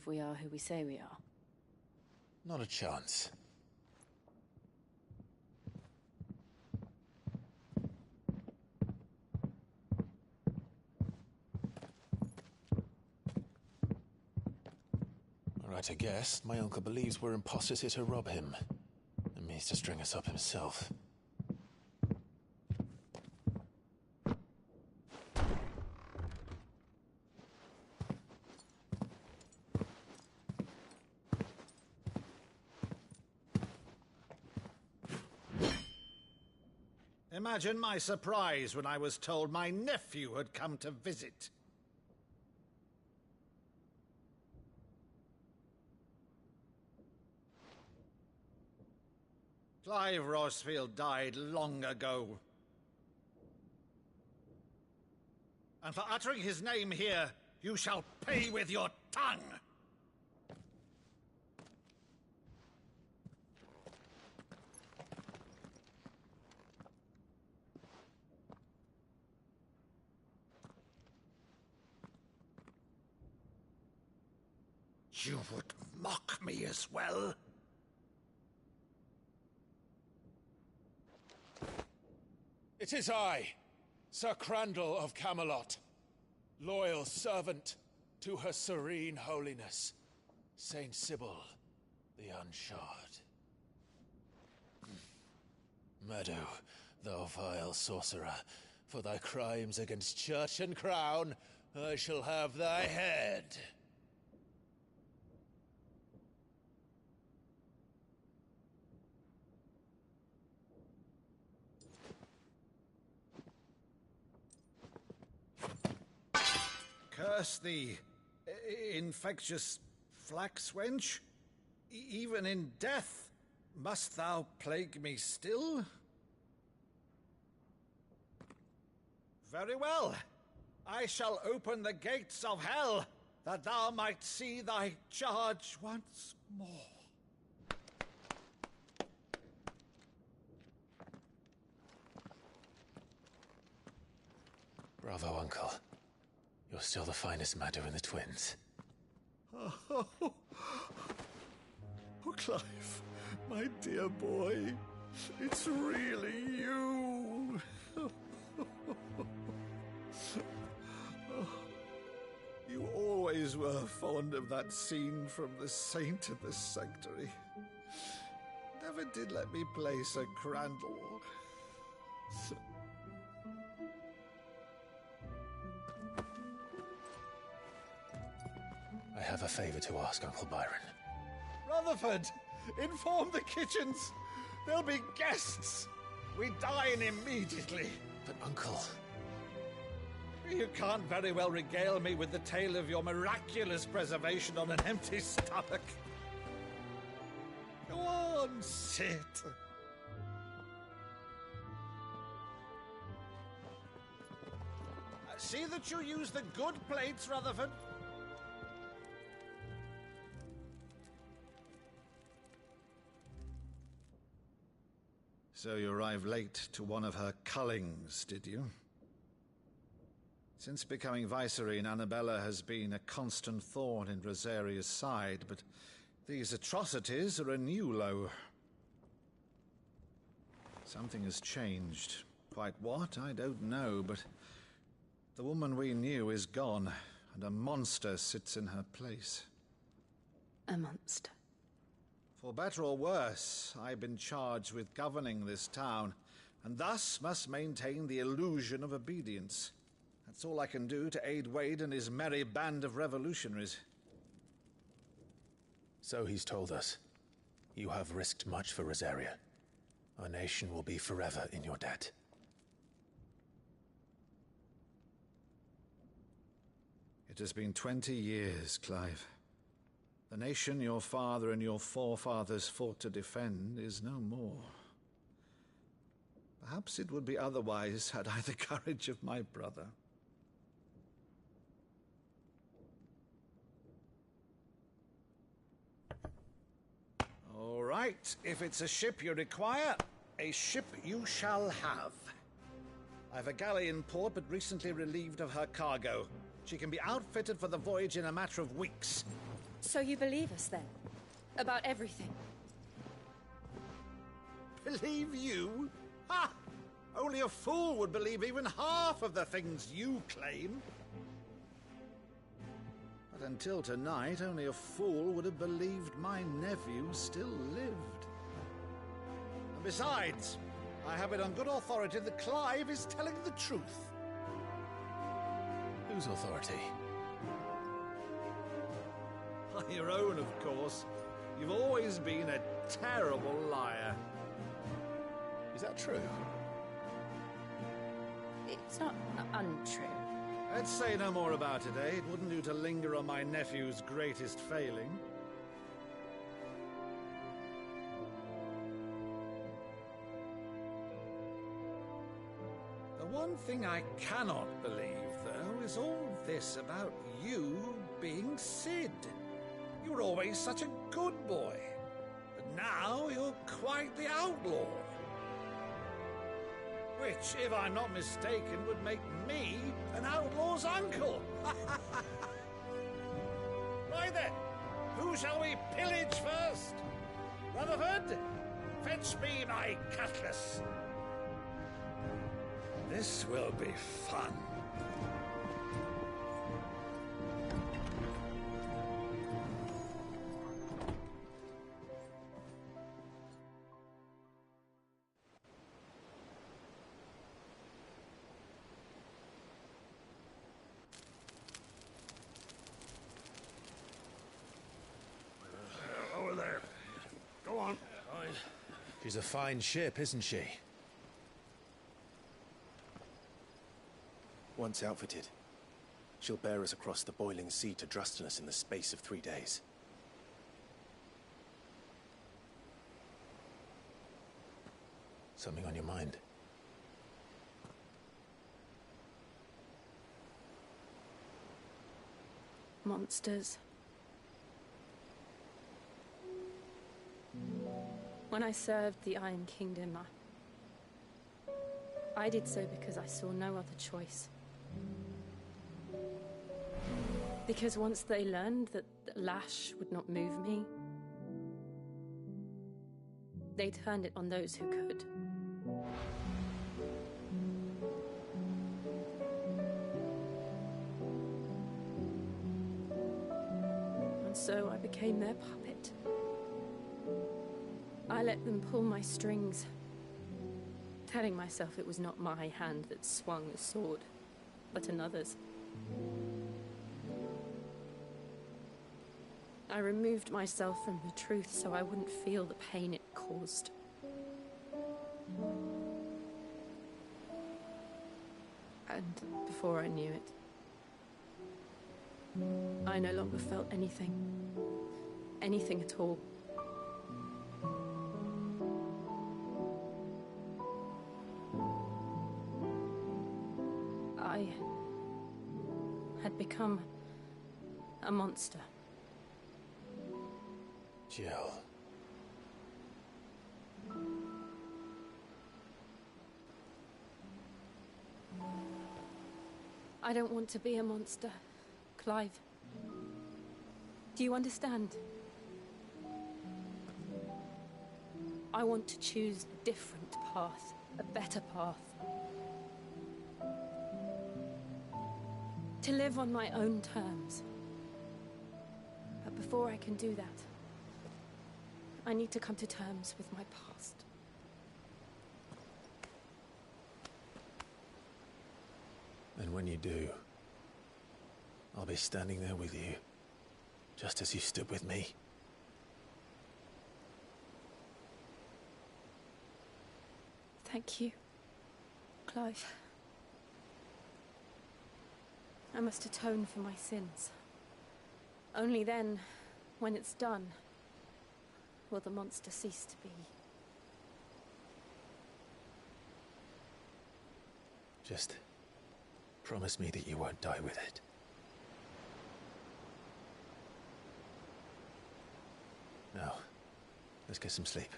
believe we are who we say we are? Not a chance. Right, I guess. My uncle believes we're imposters here to rob him. And means to string us up himself. Imagine my surprise when I was told my nephew had come to visit. Clive Rosfield died long ago. And for uttering his name here, you shall pay with your tongue! You would mock me as well? It is I, Sir Crandall of Camelot, loyal servant to Her Serene Holiness, Saint Sybil the Unshod. Meadow, thou vile sorcerer, for thy crimes against church and crown, I shall have thy head. Curse thee, infectious flax wench. Even in death, must thou plague me still? Very well. I shall open the gates of hell, that thou might see thy charge once more. Bravo, Uncle. You're still the finest Meadow in the twins. Oh, Clive, my dear boy, it's really you. You always were fond of that scene from The Saint of the Sanctuary. Never did let me play Sir Crandall. I have a favor to ask, Uncle Byron. Rutherford, inform the kitchens. There'll be guests. We dine immediately. But, Uncle... You can't very well regale me with the tale of your miraculous preservation on an empty stomach. Go on, sit. See that you use the good plates, Rutherford. So you arrived late to one of her cullings, did you? Since becoming Vicereine, Annabella has been a constant thorn in Rosaria's side, but these atrocities are a new low. Something has changed. Quite what, I don't know, but the woman we knew is gone, and a monster sits in her place. A monster? For better or worse, I've been charged with governing this town, and thus must maintain the illusion of obedience. That's all I can do to aid Wade and his merry band of revolutionaries. So he's told us. You have risked much for Rosaria. Our nation will be forever in your debt. It has been 20 years, Clive. The nation your father and your forefathers fought to defend is no more. Perhaps it would be otherwise had I the courage of my brother. All right, if it's a ship you require, a ship you shall have. I've a galley in port, but recently relieved of her cargo. She can be outfitted for the voyage in a matter of weeks. So you believe us then? About everything? Believe you? Ha! Only a fool would believe even half of the things you claim. But until tonight, only a fool would have believed my nephew still lived. And besides, I have it on good authority that Clive is telling the truth. Whose authority? On your own, of course. You've always been a terrible liar. Is that true? It's not untrue. Let's say no more about it, eh? It wouldn't do to linger on my nephew's greatest failing. The one thing I cannot believe, though, is all this about you being Sid. You were always such a good boy, but now you're quite the outlaw. Which, if I'm not mistaken, would make me an outlaw's uncle. Right then, who shall we pillage first? Rutherford, fetch me my cutlass. This will be fun. Over there. Go on. She's a fine ship, isn't she? Once outfitted, she'll bear us across the boiling sea to Drustinus in the space of 3 days. Something on your mind? Monsters. When I served the Iron Kingdom, I did so because I saw no other choice. Because once they learned that the lash would not move me, they turned it on those who could. And so I became their puppet. I let them pull my strings, telling myself it was not my hand that swung the sword, but another's. I removed myself from the truth so I wouldn't feel the pain it caused. And before I knew it, I no longer felt anything. Anything at all. I had become a monster. Jill. I don't want to be a monster, Clive. Do you understand? I want to choose a different path, a better path. To live on my own terms. But before I can do that, I need to come to terms with my past. And when you do, I'll be standing there with you, just as you stood with me. Thank you, Clive. I must atone for my sins. Only then, when it's done, will the monster cease to be. Just promise me that you won't die with it. Now, let's get some sleep.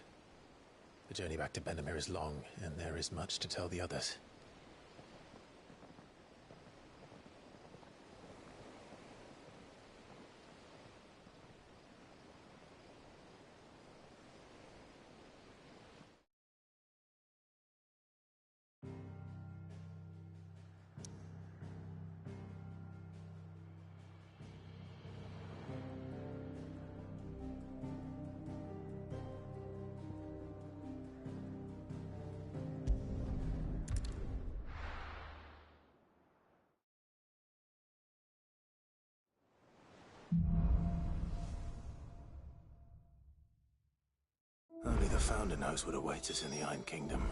The journey back to Benamir is long, and there is much to tell the others. founder knows what awaits us in the Iron Kingdom.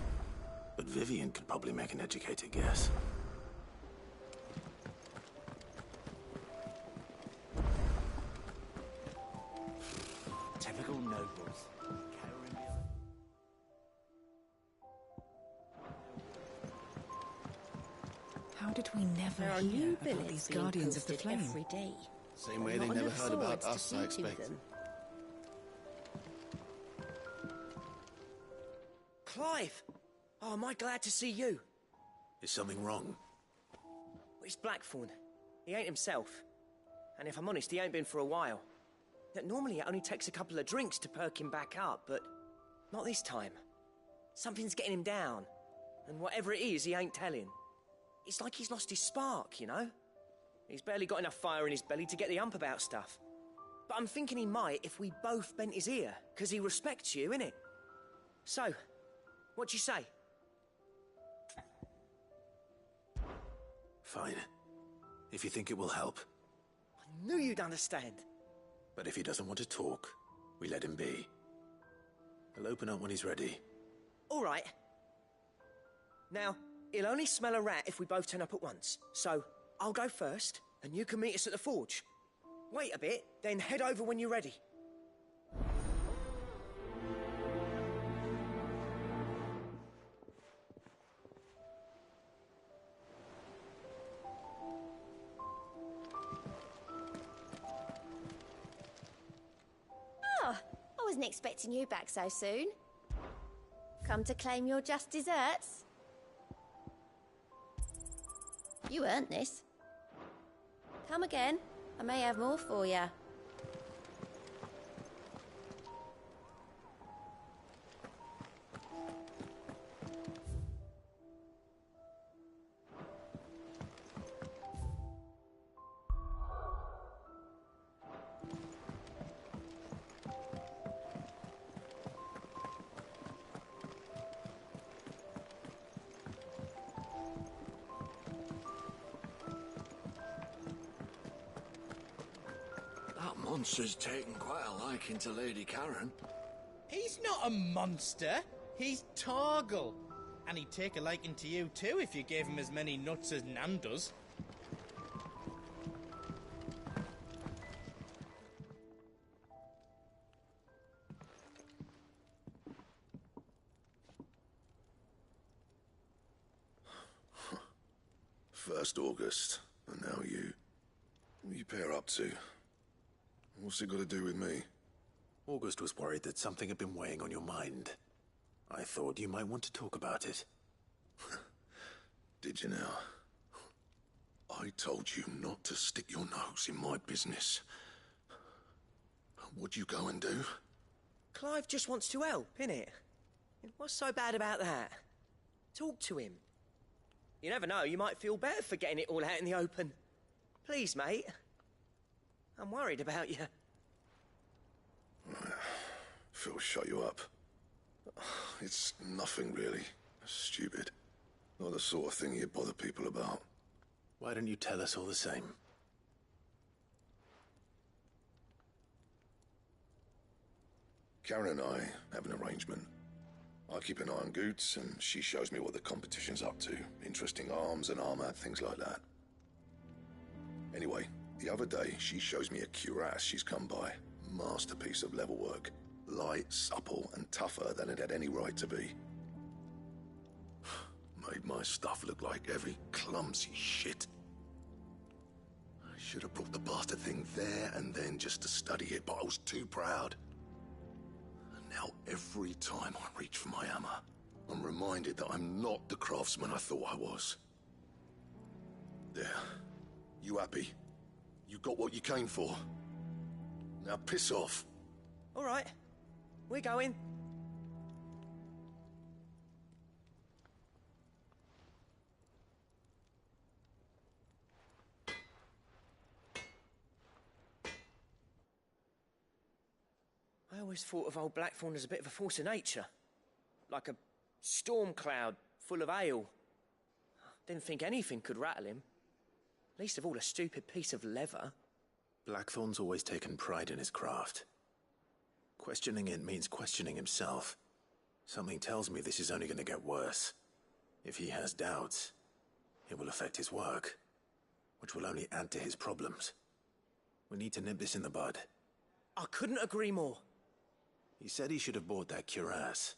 But Vivian could probably make an educated guess. Typical nobles. How did we never There are hear new about billets these being Guardians of the posted Flame? every day. Same way Not they never enough heard about swords us, to I few to expect. them. Clive! Oh, am I glad to see you? Is something wrong? Well, it's Blackthorn. He ain't himself. And if I'm honest, he ain't been for a while. That normally it only takes a couple of drinks to perk him back up, but not this time. Something's getting him down. And whatever it is, he ain't telling. It's like he's lost his spark, you know? He's barely got enough fire in his belly to get the ump about stuff. But I'm thinking he might if we both bent his ear, because he respects you, innit? So, what do you say? Fine. If you think it will help. I knew you'd understand. But if he doesn't want to talk, we let him be. He'll open up when he's ready. All right. Now, he'll only smell a rat if we both turn up at once. So, I'll go first, and you can meet us at the forge. Wait a bit, then head over when you're ready. Oh, I wasn't expecting you back so soon. Come to claim your just desserts? You earned this. Come again. I may have more for you. That monster's taken quite a liking to Lady Karen. He's not a monster. He's Torgal. And he'd take a liking to you too if you gave him as many nuts as Nan does. First August, and now you. What are you pair up to? What's it got to do with me? August was worried that something had been weighing on your mind. I thought you might want to talk about it. Did you now? I told you not to stick your nose in my business. What'd you go and do? Clive just wants to help, innit? What's so bad about that? Talk to him. You never know, you might feel better for getting it all out in the open. Please, mate. I'm worried about you. Phil shut you up. It's nothing really. Stupid. Not the sort of thing you bother people about. Why don't you tell us all the same? Karen and I have an arrangement. I keep an eye on Goots, and she shows me what the competition's up to. Interesting arms and armor, things like that. Anyway, the other day, she shows me a cuirass she's come by. Masterpiece of level work. Light, supple, and tougher than it had any right to be. Made my stuff look like heavy, clumsy shit. I should have brought the bastard thing there and then just to study it, but I was too proud. And now every time I reach for my hammer, I'm reminded that I'm not the craftsman I thought I was. There. You happy? You got what you came for. Now piss off. All right. We're going. I always thought of old Blackthorn as a bit of a force of nature. Like a storm cloud full of hail. Didn't think anything could rattle him. Least of all a stupid piece of leather. Blackthorn's always taken pride in his craft. Questioning it means questioning himself. Something tells me this is only going to get worse. If he has doubts, it will affect his work, which will only add to his problems. We need to nip this in the bud. I couldn't agree more. He said he should have bought that cuirass.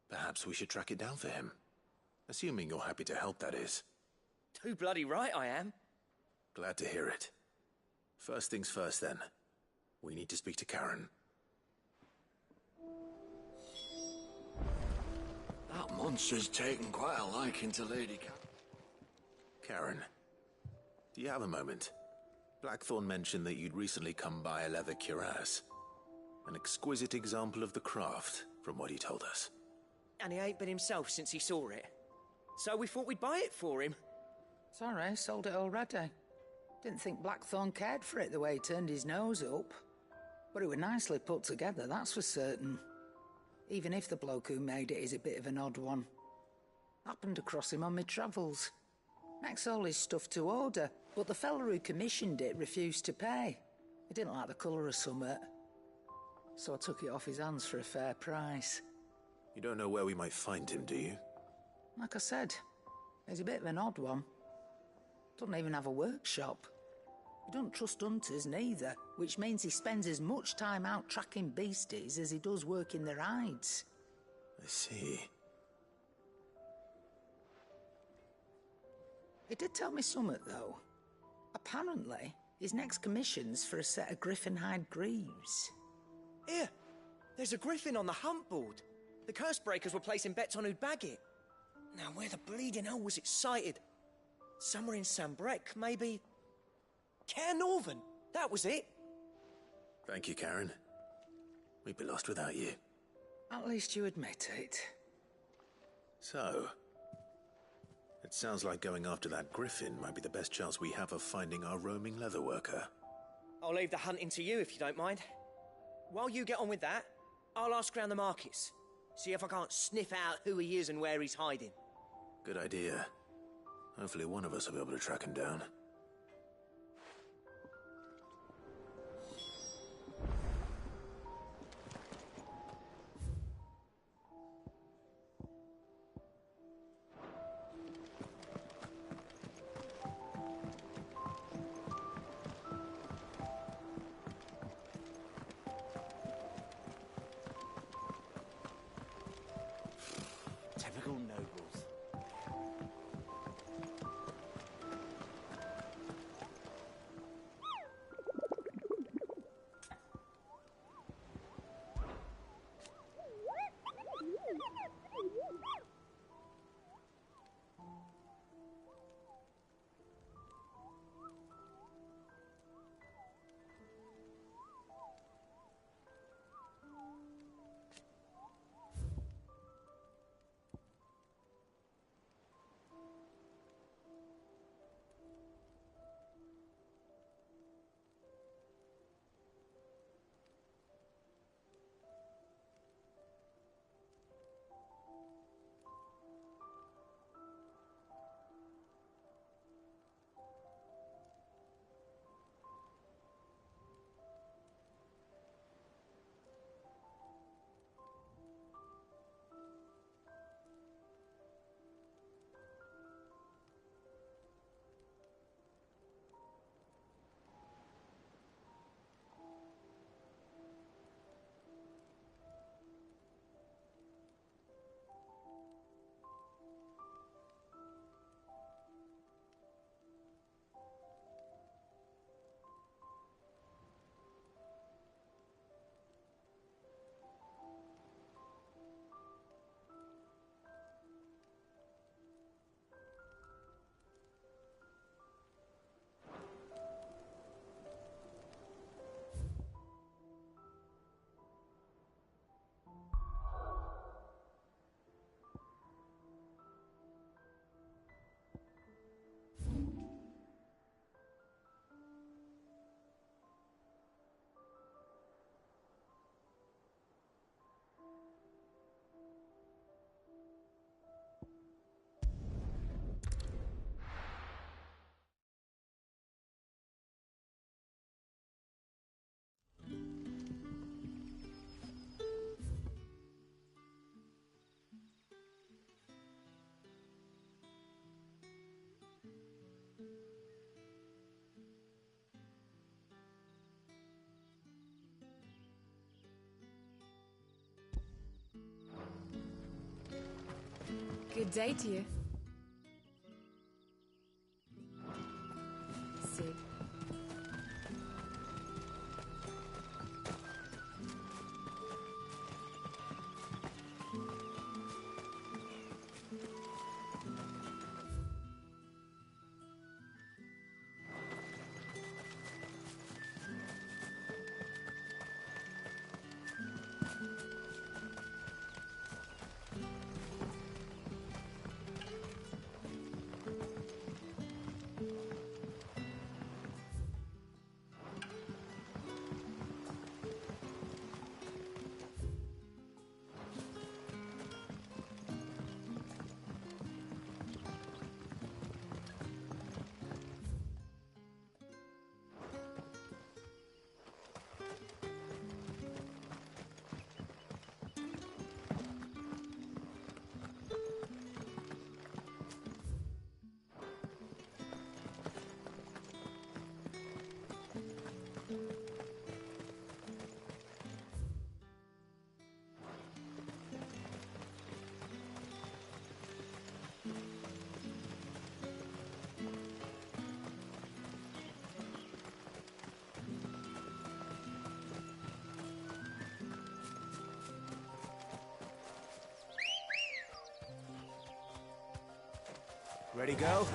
Perhaps we should track it down for him. Assuming you're happy to help, that is. Too bloody right I am. Glad to hear it. First things first, then. We need to speak to Karen. That monster's taken quite a liking to Lady Karen, do you have a moment? Blackthorn mentioned that you'd recently come by a leather cuirass. An exquisite example of the craft, from what he told us. And he ain't been himself since he saw it. So we thought we'd buy it for him. Sorry, sold it already. Didn't think Blackthorn cared for it the way he turned his nose up. But it was nicely put together, that's for certain. Even if the bloke who made it is a bit of an odd one. Happened across him on my travels. Makes all his stuff to order, but the fella who commissioned it refused to pay. He didn't like the colour of summit. So I took it off his hands for a fair price. You don't know where we might find him, do you? Like I said, he's a bit of an odd one. Doesn't even have a workshop. He doesn't trust hunters neither, which means he spends as much time out tracking beasties as he does working their hides. I see. He did tell me something, though. Apparently, his next commission's for a set of griffin hide greaves. Here, there's a griffin on the hunt board. The curse breakers were placing bets on who'd bag it. Now, where the bleeding hell was it sighted? Somewhere in Sambrec, maybe... Care Northern, that was it. Thank you, Karen. We'd be lost without you. At least you admit it. So, it sounds like going after that griffin might be the best chance we have of finding our roaming leatherworker. I'll leave the hunting to you if you don't mind. While you get on with that, I'll ask around the markets. See if I can't sniff out who he is and where he's hiding. Good idea. Hopefully one of us will be able to track him down. Typical nobles. Good day to you. Sid. Ready, go?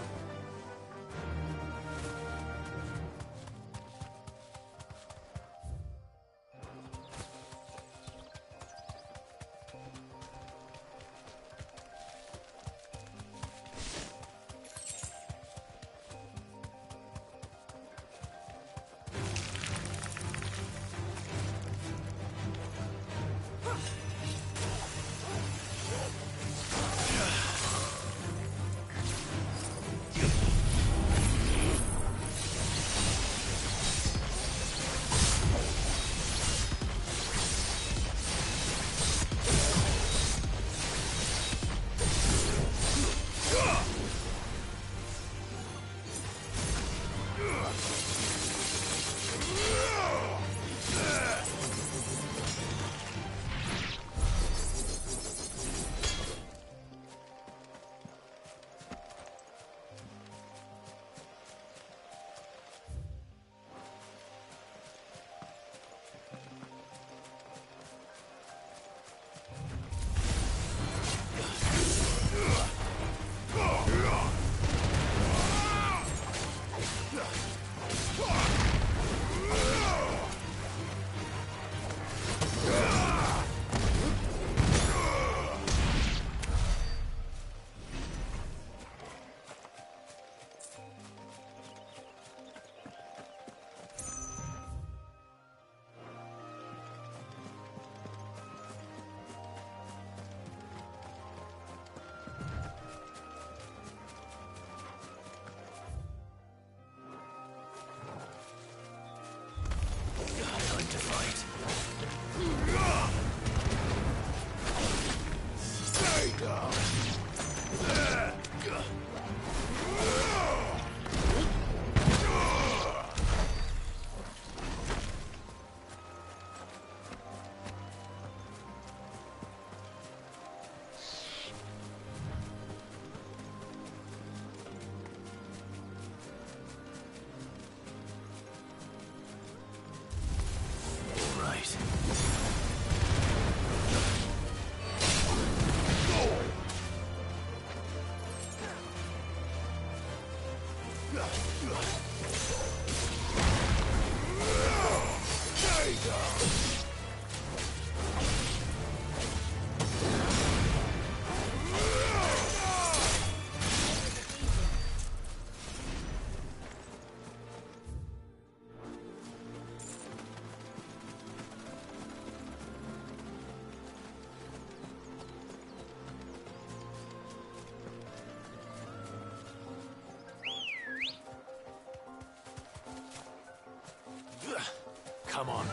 Come on.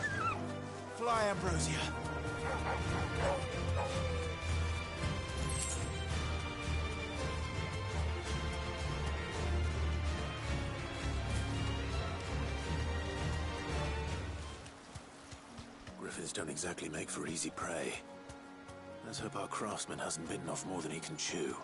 Fly, Ambrosia. Griffins don't exactly make for easy prey. Let's hope our craftsman hasn't bitten off more than he can chew.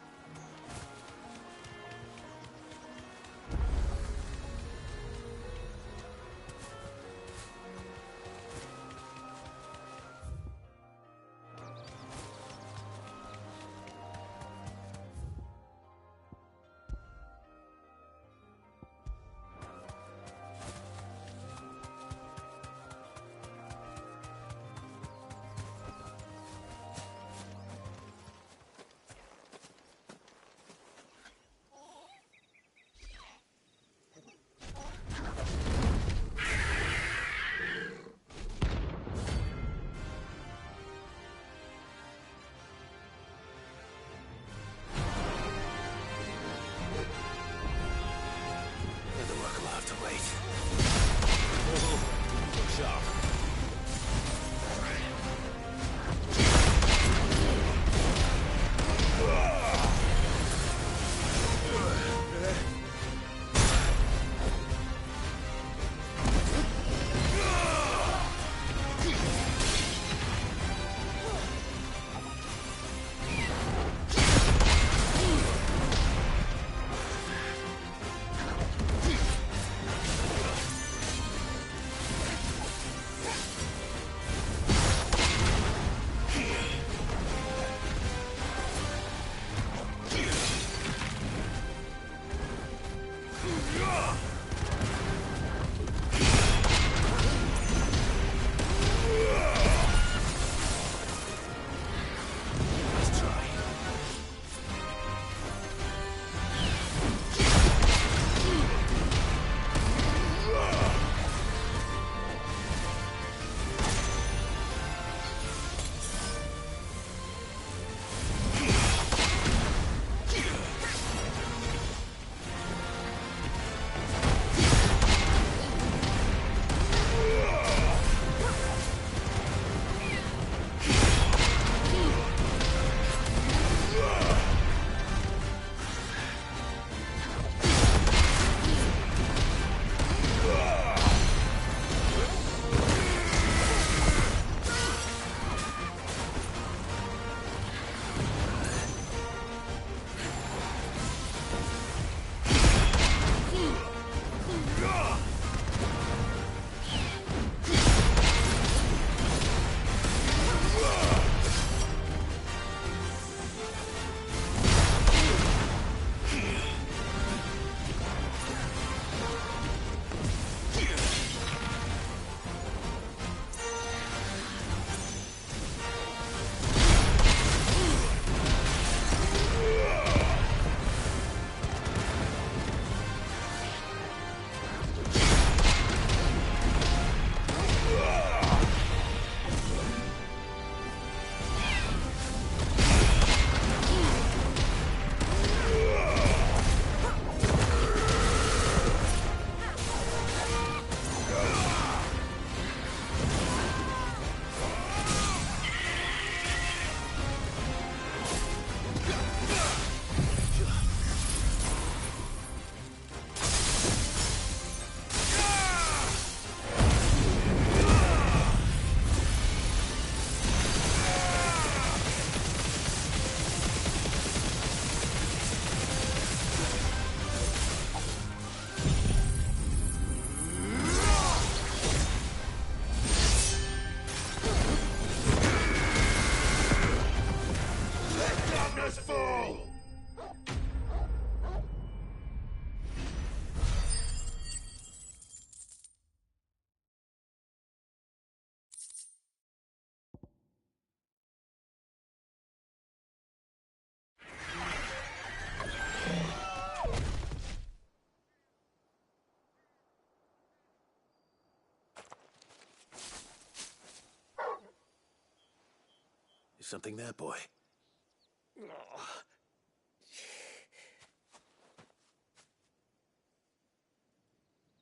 Something there, boy?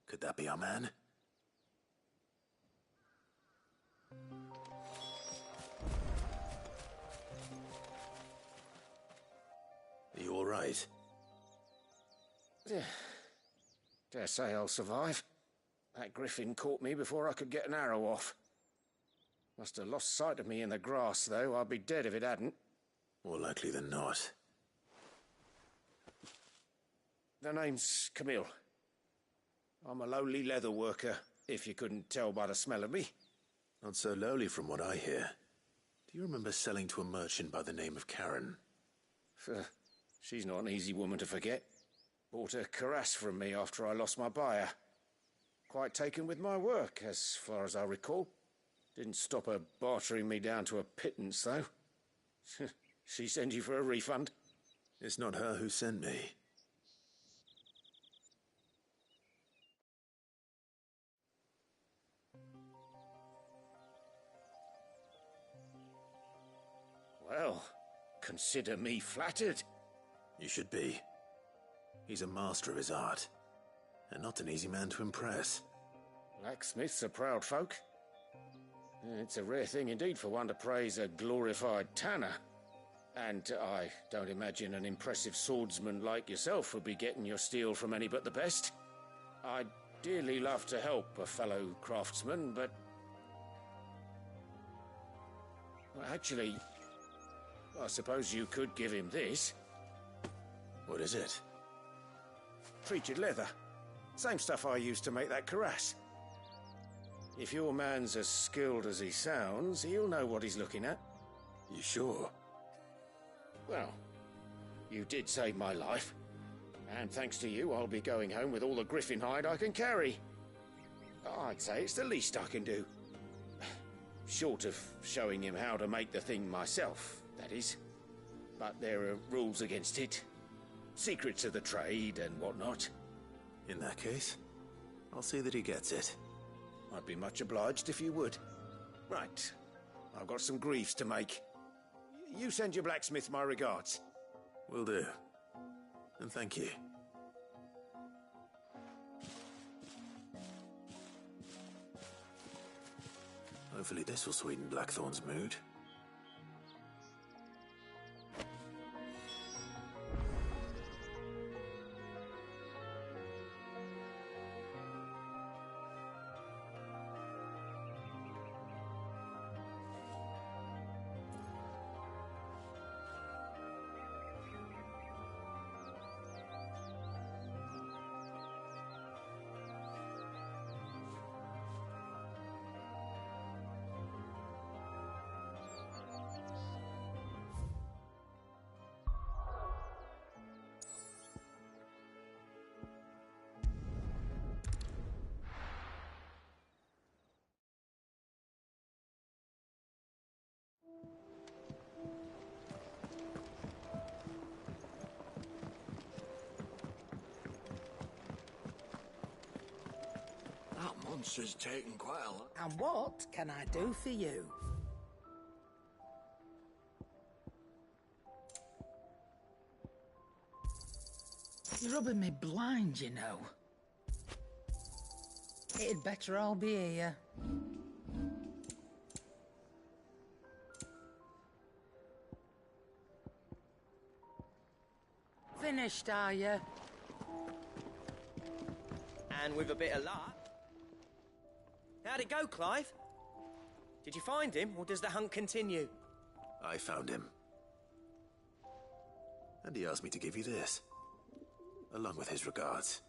Could that be our man? Are you all right? Dare say I'll survive. That griffin caught me before I could get an arrow off. Must have lost sight of me in the grass, though. I'd be dead if it hadn't. More likely than not. The name's Camille. I'm a lowly leather worker, if you couldn't tell by the smell of me. Not so lowly from what I hear. Do you remember selling to a merchant by the name of Karen? She's not an easy woman to forget. Bought a cuirass from me after I lost my buyer. Quite taken with my work, as far as I recall. Didn't stop her bartering me down to a pittance, though. She send you for a refund? It's not her who sent me. Well, consider me flattered. You should be. He's a master of his art, and not an easy man to impress. Blacksmiths are proud folk. It's a rare thing indeed for one to praise a glorified tanner. And I don't imagine an impressive swordsman like yourself would be getting your steel from any but the best. I'd dearly love to help a fellow craftsman, but... Well, actually, I suppose you could give him this. What is it? Treated leather. Same stuff I used to make that cuirass. If your man's as skilled as he sounds, he'll know what he's looking at. You sure? Well, you did save my life. And thanks to you, I'll be going home with all the griffin hide I can carry. I'd say it's the least I can do. Short of showing him how to make the thing myself, that is. But there are rules against it. Secrets of the trade and whatnot. In that case, I'll see that he gets it. I'd be much obliged if you would. Right. I've got some greaves to make. You send your blacksmith my regards. Will do. And thank you. Hopefully this will sweeten Blackthorn's mood. That monster's taken quite a lot. And what can I do for you? You're rubbing me blind, you know. It'd better all be here. Finished, are you? And with a bit of luck... How'd it go, Clive? Did you find him, or does the hunt continue? I found him. And he asked me to give you this, along with his regards.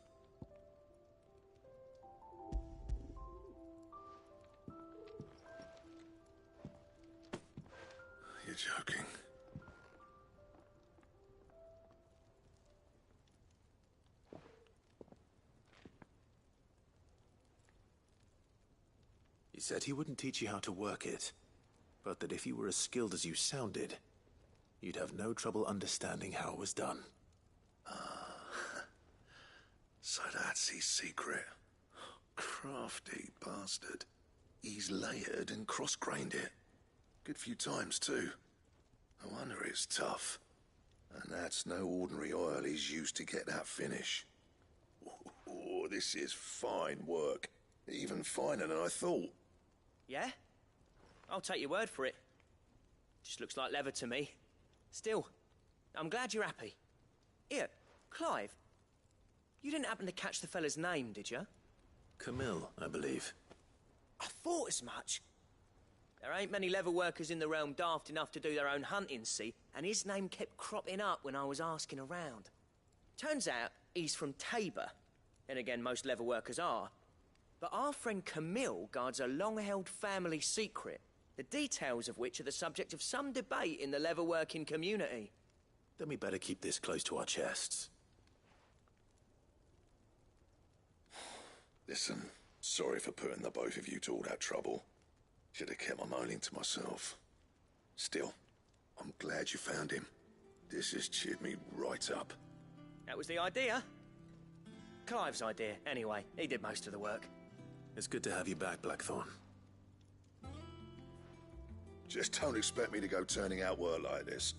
You're joking. He said he wouldn't teach you how to work it, but that if you were as skilled as you sounded, you'd have no trouble understanding how it was done. So that's his secret. Crafty bastard. He's layered and cross-grained it. Good few times, too. No wonder it's tough. And that's no ordinary oil he's used to get that finish. Oh, this is fine work. Even finer than I thought. Yeah? I'll take your word for it. Just looks like leather to me. Still, I'm glad you're happy. Here, Clive. You didn't happen to catch the fella's name, did you? Camille, I believe. I thought as much. There ain't many leather workers in the realm daft enough to do their own hunting, see? And his name kept cropping up when I was asking around. Turns out he's from Tabor. And again, most leather workers are. But our friend Camille guards a long-held family secret, the details of which are the subject of some debate in the leather-working community. Then we better keep this close to our chests. Listen, sorry for putting the both of you to all that trouble. Should have kept my moaning to myself. Still, I'm glad you found him. This has cheered me right up. That was the idea. Clive's idea, anyway. He did most of the work. It's good to have you back, Blackthorn. Just don't expect me to go turning out work like this.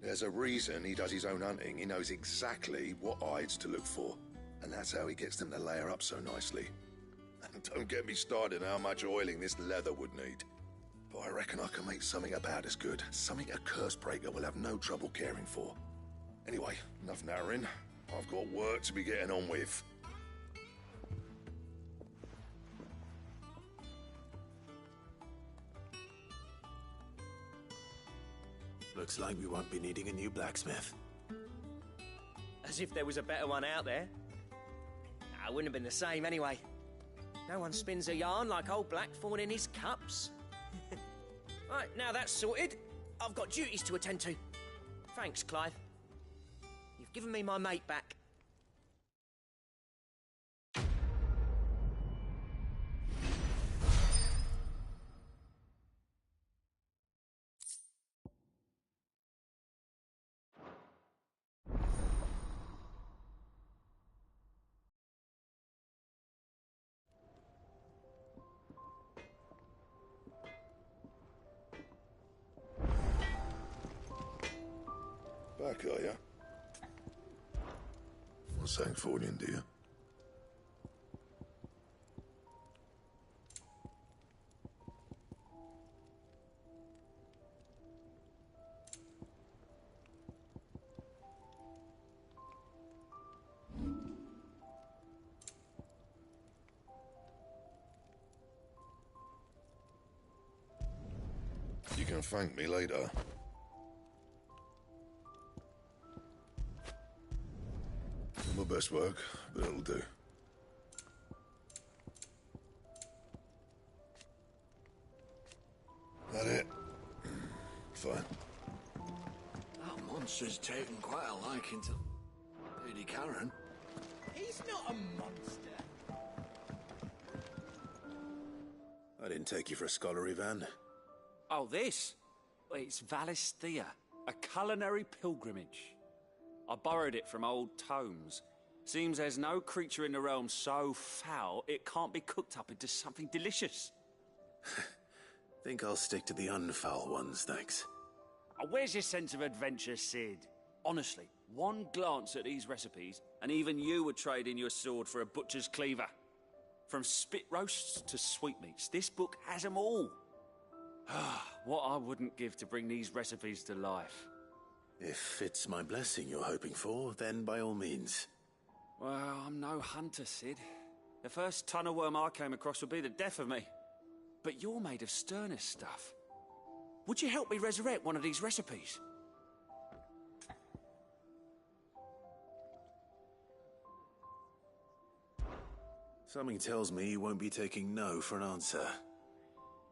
There's a reason he does his own hunting. He knows exactly what hides to look for. And that's how he gets them to layer up so nicely. And don't get me started on how much oiling this leather would need. But I reckon I can make something about as good. Something a Cursebreaker will have no trouble caring for. Anyway, enough narrowing. I've got work to be getting on with. Looks like we won't be needing a new blacksmith. As if there was a better one out there. It wouldn't have been the same anyway. No one spins a yarn like old Blackthorn in his cups. Right, now that's sorted, I've got duties to attend to. Thanks, Clive. You've given me my mate back. Back, are you? Not saying forwarding, do you? You can thank me later. My best work, but it'll do. That it? Fine. That monster's taken quite a liking to Lady Karen. He's not a monster. I didn't take you for a scholar, Ivan. Oh, this? It's Valisthea, a culinary pilgrimage. I borrowed it from old tomes. Seems there's no creature in the realm so foul it can't be cooked up into something delicious. Think I'll stick to the unfoul ones, thanks. Oh, where's your sense of adventure, Sid? Honestly, one glance at these recipes, and even you would trade in your sword for a butcher's cleaver. From spit roasts to sweetmeats, this book has them all. What I wouldn't give to bring these recipes to life. If it's my blessing you're hoping for, then by all means. Well, I'm no hunter, Sid. The first tunnel worm I came across would be the death of me. But you're made of sterner stuff. Would you help me resurrect one of these recipes? Something tells me you won't be taking no for an answer.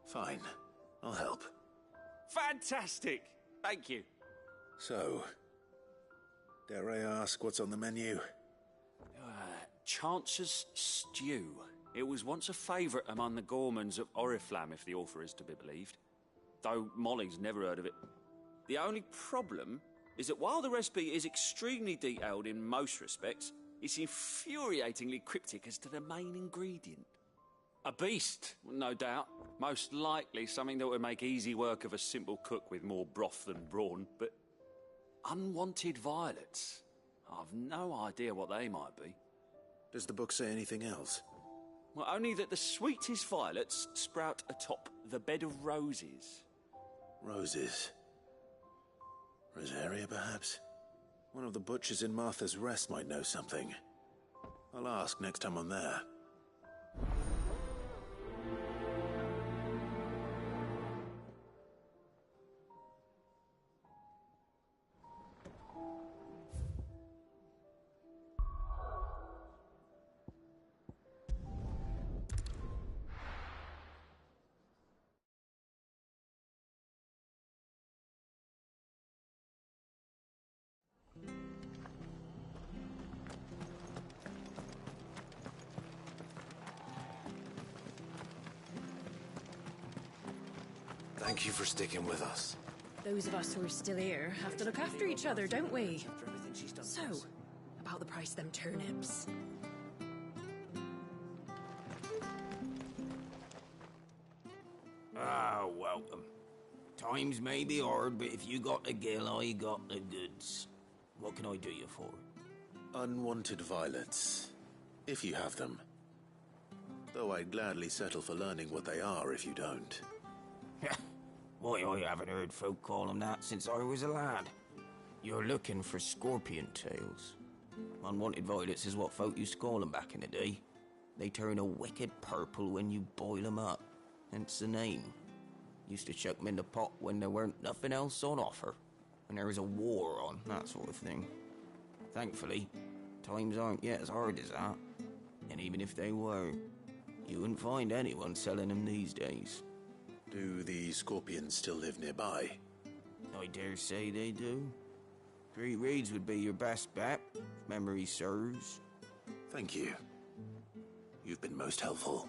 Fine, I'll help. Fantastic! Thank you. So, dare I ask what's on the menu? Chance's Stew. It was once a favourite among the gourmands of Oriflamme, if the author is to be believed. Though Molly's never heard of it. The only problem is that while the recipe is extremely detailed in most respects, it's infuriatingly cryptic as to the main ingredient. A beast, no doubt. Most likely something that would make easy work of a simple cook with more broth than brawn, but unwanted violets. I've no idea what they might be. Does the book say anything else? Well, only that the sweetest violets sprout atop the bed of roses. Roses. Rosaria, perhaps? One of the butchers in Martha's Rest might know something. I'll ask next time I'm there. Thank you for sticking with us. Those of us who are still here have to look after each other, don't we? So, about the price of them turnips. Ah, welcome. Times may be hard, but if you got the gill, I got the goods. What can I do you for? Unwanted violets, if you have them. Though I'd gladly settle for learning what they are if you don't. Why, I haven't heard folk call them that since I was a lad. You're looking for scorpion tails. Unwanted violets is what folk used to call them back in the day. They turn a wicked purple when you boil them up, hence the name. Used to chuck them in the pot when there weren't nothing else on offer, when there was a war on, that sort of thing. Thankfully, times aren't yet as hard as that. And even if they were, you wouldn't find anyone selling them these days. Do the scorpions still live nearby? I dare say they do. 3 reeds would be your best bet, if memory serves. Thank you. You've been most helpful.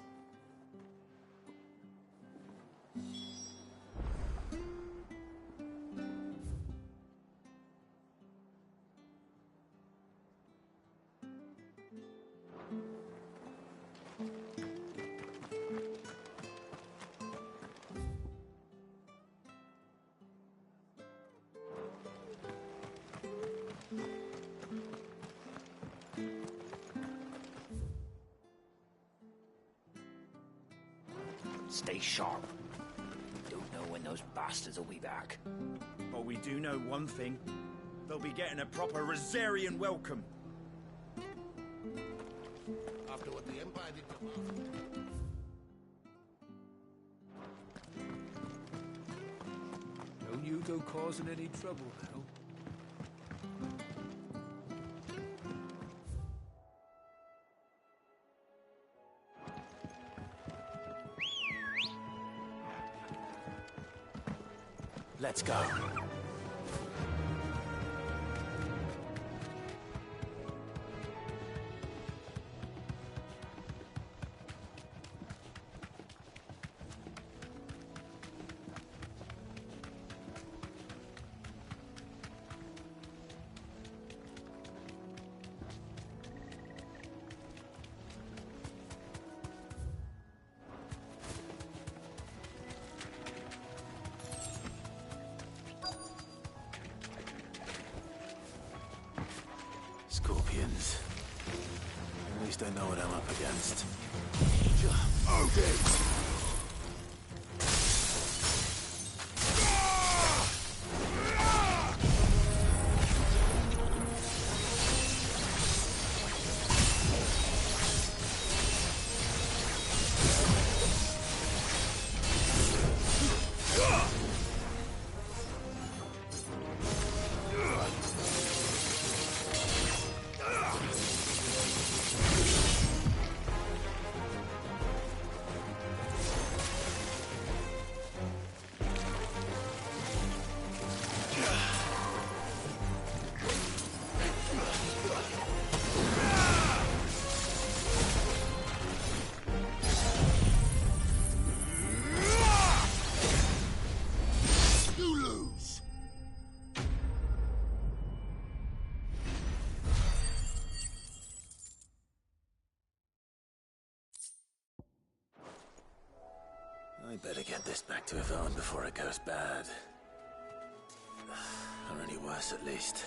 Stay sharp. Don't know when those bastards will be back. But we do know one thing. They'll be getting a proper Rosarian welcome. After what the Empire did to Don't you go causing any trouble now. Let's go. Scorpions. At least I know what I'm up against. Okay. I better get this back to Yvonne before it goes bad. Or any worse, at least.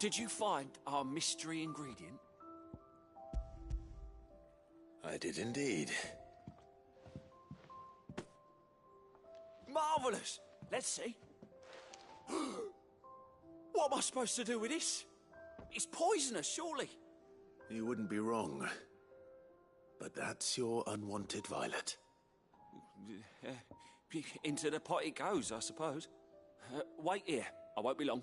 Did you find our mystery ingredient? I did indeed. Marvellous! Let's see. What am I supposed to do with this? It's poisonous, surely. You wouldn't be wrong. But that's your unwanted violet. Into the pot it goes, I suppose. Wait here. I won't be long.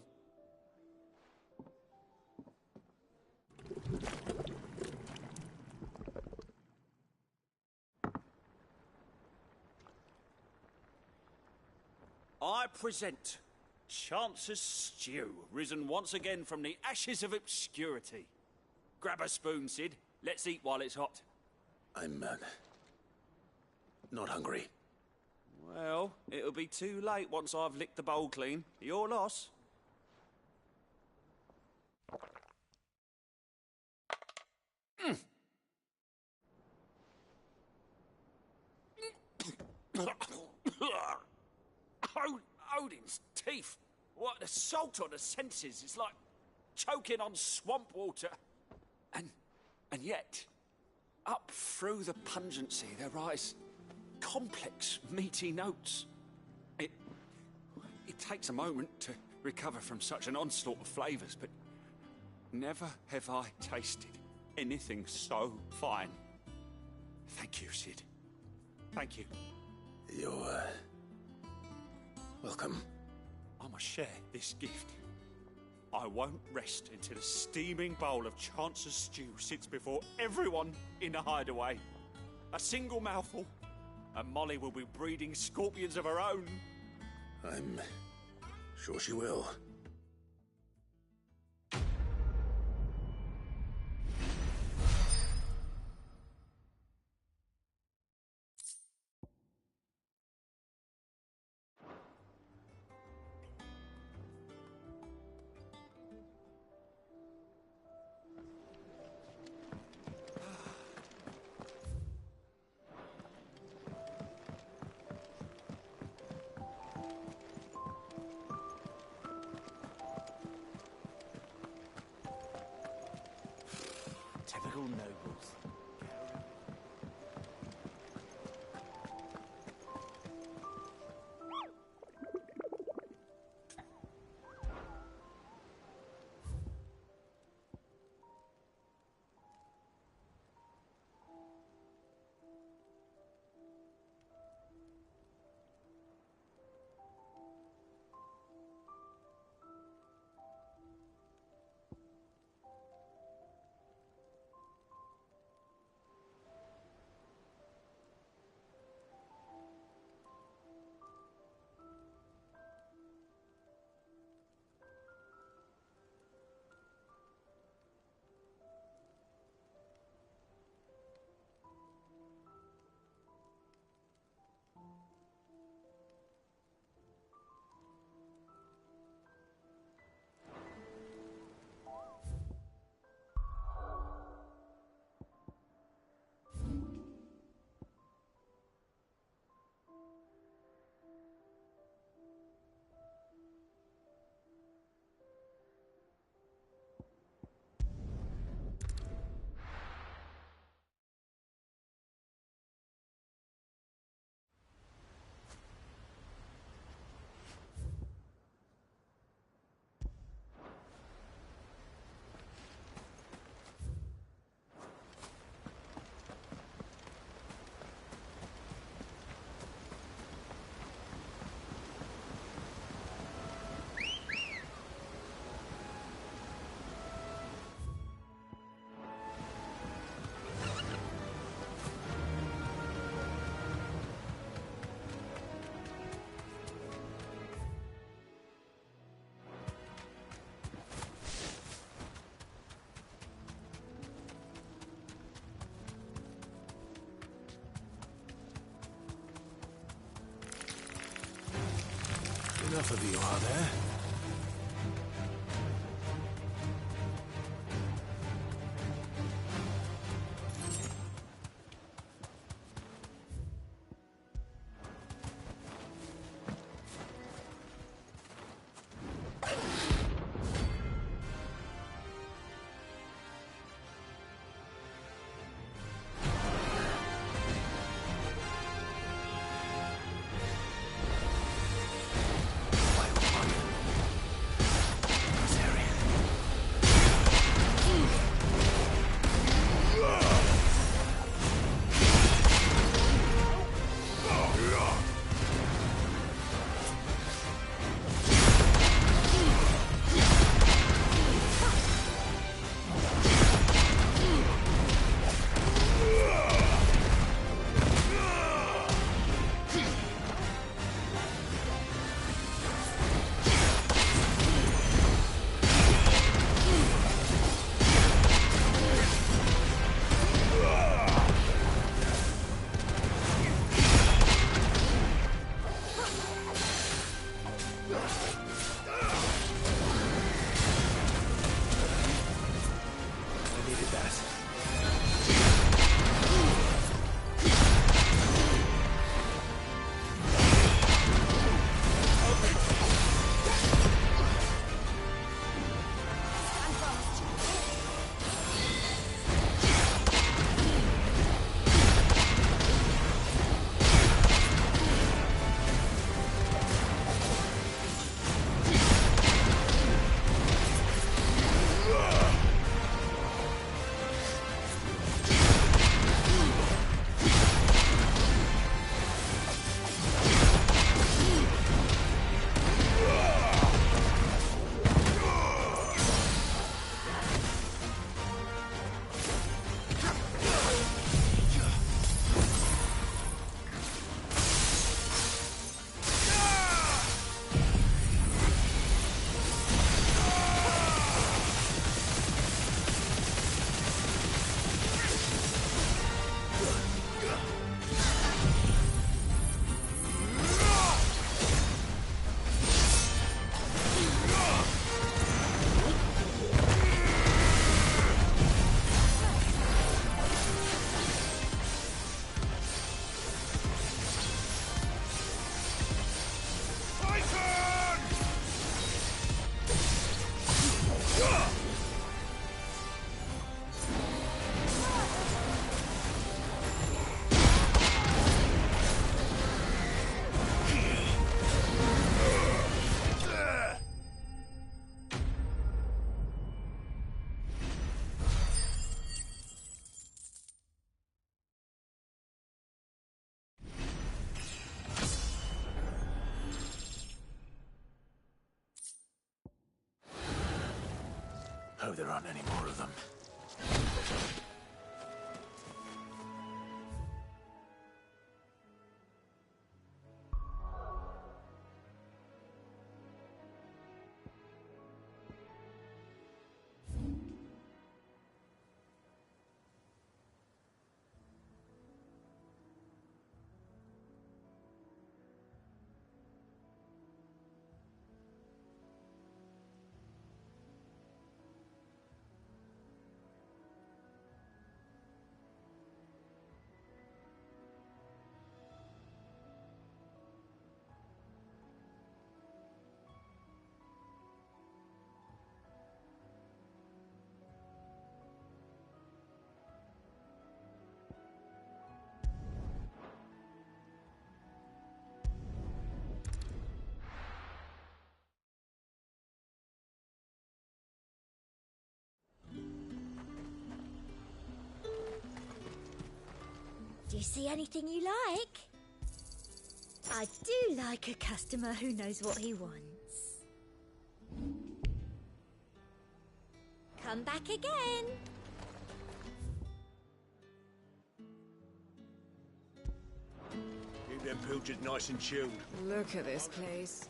I present Chance's Stew, risen once again from the ashes of obscurity. Grab a spoon, Sid. Let's eat while it's hot. I'm, not hungry. Well, it'll be too late once I've licked the bowl clean. Your loss. Odin's teeth. What, the salt on the senses? It's like choking on swamp water. And yet, up through the pungency, there rise complex, meaty notes. It takes a moment to recover from such an onslaught of flavours, but never have I tasted anything so fine. Thank you, Sid. Thank you. You're, welcome. I must share this gift. I won't rest until a steaming bowl of Chance's Stew sits before everyone in the hideaway. A single mouthful, and Molly will be breeding scorpions of her own. I'm sure she will. enough of you, are there? Hope there aren't any more of them. Do you see anything you like? I do like a customer who knows what he wants. Come back again. Keep them pilchards nice and chilled. Look at this place.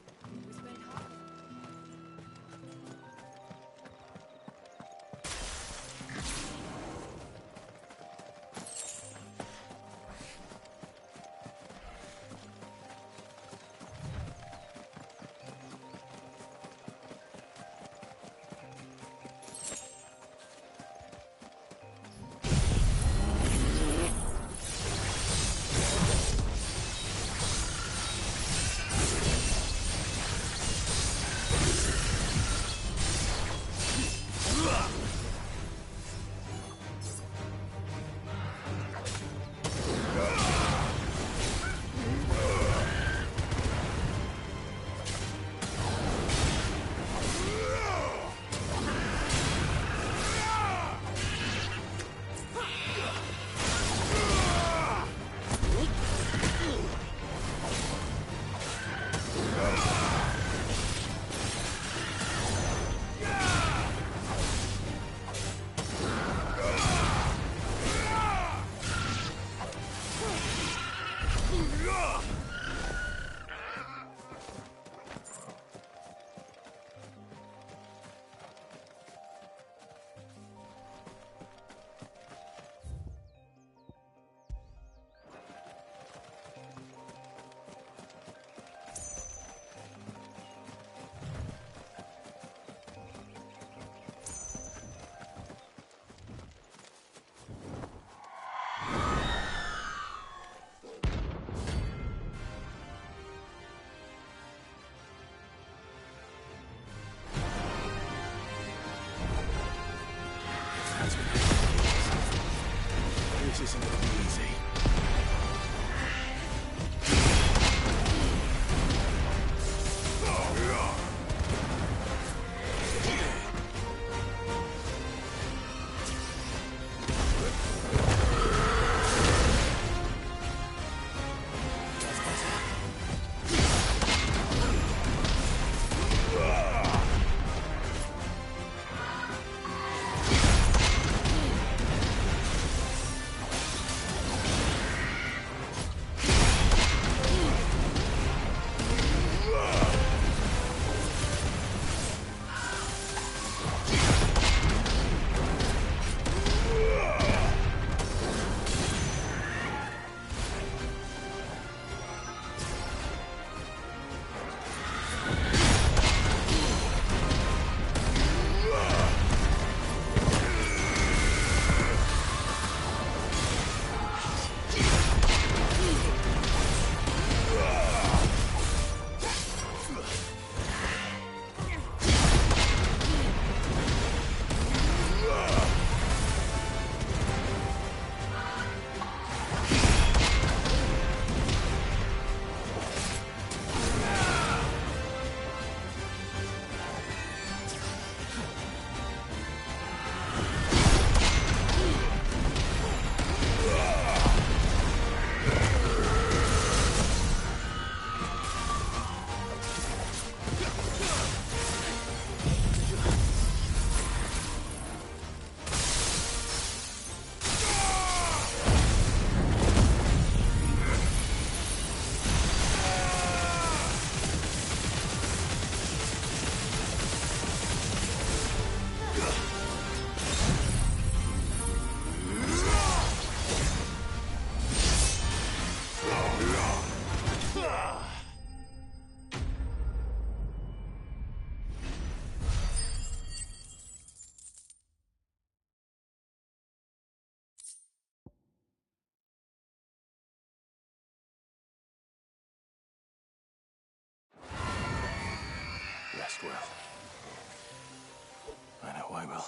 This isn't gonna be easy. Rest well. I know I will.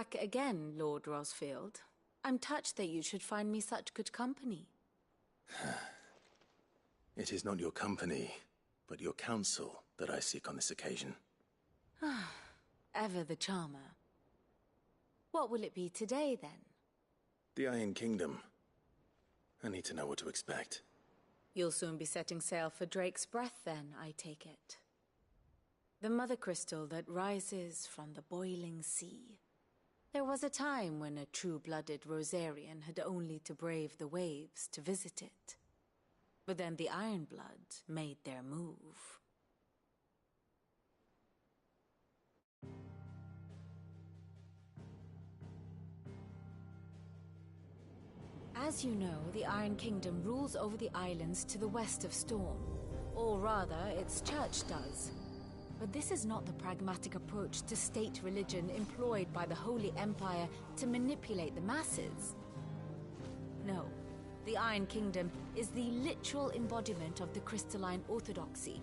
back again, Lord Rosfield. I'm touched that you should find me such good company. It is not your company, but your counsel that I seek on this occasion. Ever the charmer. What will it be today, then? The Iron Kingdom. I need to know what to expect. You'll soon be setting sail for Drake's Breath, then, I take it. The mother crystal that rises from the boiling sea. There was a time when a true-blooded Rosarian had only to brave the waves to visit it. But then the Ironblood made their move. As you know, the Iron Kingdom rules over the islands to the west of Storm. Or rather, its church does. But this is not the pragmatic approach to state religion employed by the Holy Empire to manipulate the masses. No, the Iron Kingdom is the literal embodiment of the crystalline orthodoxy.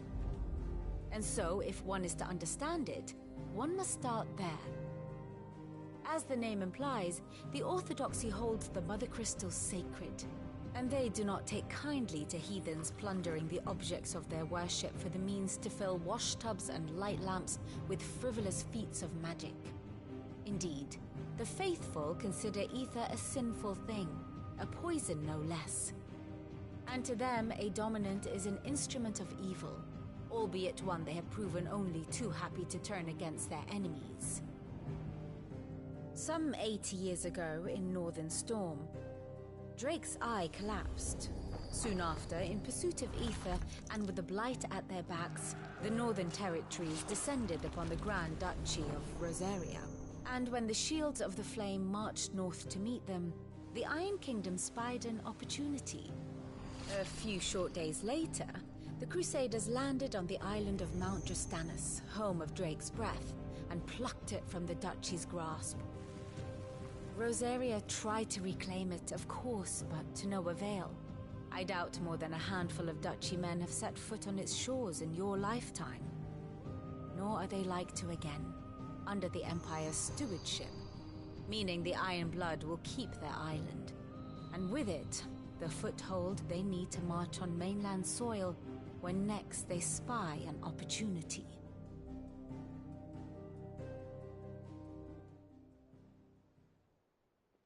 And so, if one is to understand it, one must start there. As the name implies, the orthodoxy holds the Mother Crystals sacred, and they do not take kindly to heathens plundering the objects of their worship for the means to fill washtubs and light lamps with frivolous feats of magic. Indeed, the faithful consider ether a sinful thing, a poison no less. And to them, a dominant is an instrument of evil, albeit one they have proven only too happy to turn against their enemies. Some 80 years ago in Northern Storm, Drake's eye collapsed. Soon after, in pursuit of ether and with the blight at their backs, the Northern Territories descended upon the Grand Duchy of Rosaria. And when the Shields of the Flame marched north to meet them, the Iron Kingdom spied an opportunity. A few short days later, the Crusaders landed on the island of Mount Justanus, home of Drake's Breath, and plucked it from the Duchy's grasp. Rosaria tried to reclaim it, of course, but to no avail. I doubt more than a handful of Duchy men have set foot on its shores in your lifetime. Nor are they like to again, under the Empire's stewardship, meaning the Iron Blood will keep their island, and with it, the foothold they need to march on mainland soil when next they spy an opportunity.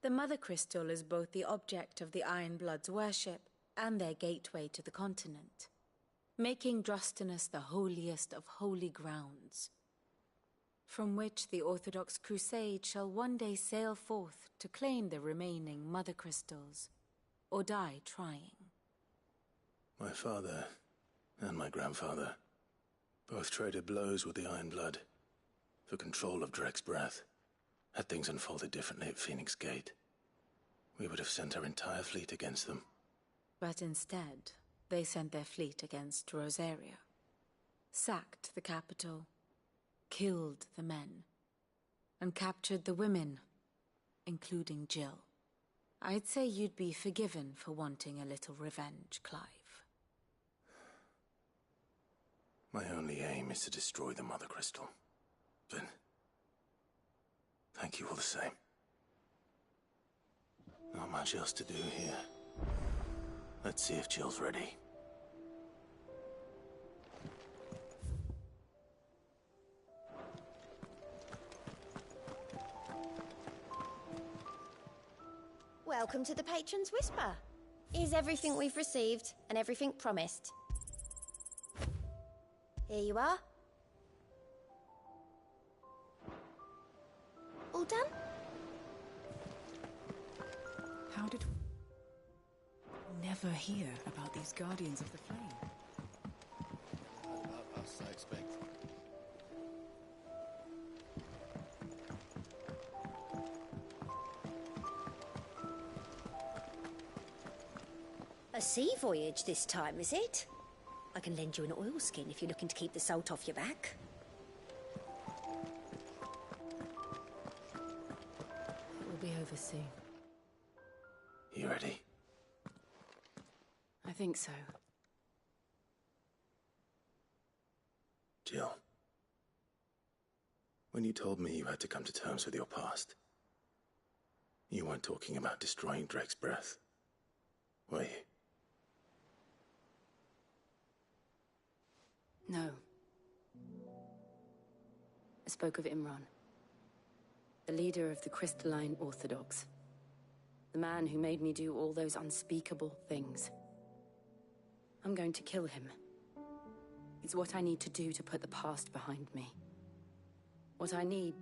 The Mother Crystal is both the object of the Iron Blood's worship and their gateway to the continent, making Drustinus the holiest of holy grounds, from which the Orthodox Crusade shall one day sail forth to claim the remaining Mother Crystals, or die trying. My father and my grandfather both traded blows with the Iron Blood for control of Drake's Breath. Had things unfolded differently at Phoenix Gate, we would have sent our entire fleet against them. But instead, they sent their fleet against Rosaria, sacked the capital, killed the men, and captured the women, including Jill. I'd say you'd be forgiven for wanting a little revenge, Clive. My only aim is to destroy the Mother Crystal. But thank you all the same. Not much else to do here. Let's see if Jill's ready. Welcome to the Patron's Whisper. Here's everything we've received and everything promised. Here you are. All done? How did we never hear about these Guardians of the Flame? About us, I expect. A sea voyage this time, is it? I can lend you an oilskin if you're looking to keep the salt off your back. It will be over soon. You ready? I think so. Jill. When you told me you had to come to terms with your past, You weren't talking about destroying Drake's breath, were you? No. I spoke of Imran, the leader of the Crystalline Orthodox. The man who made me do all those unspeakable things. I'm going to kill him. It's what I need to do to put the past behind me. What I need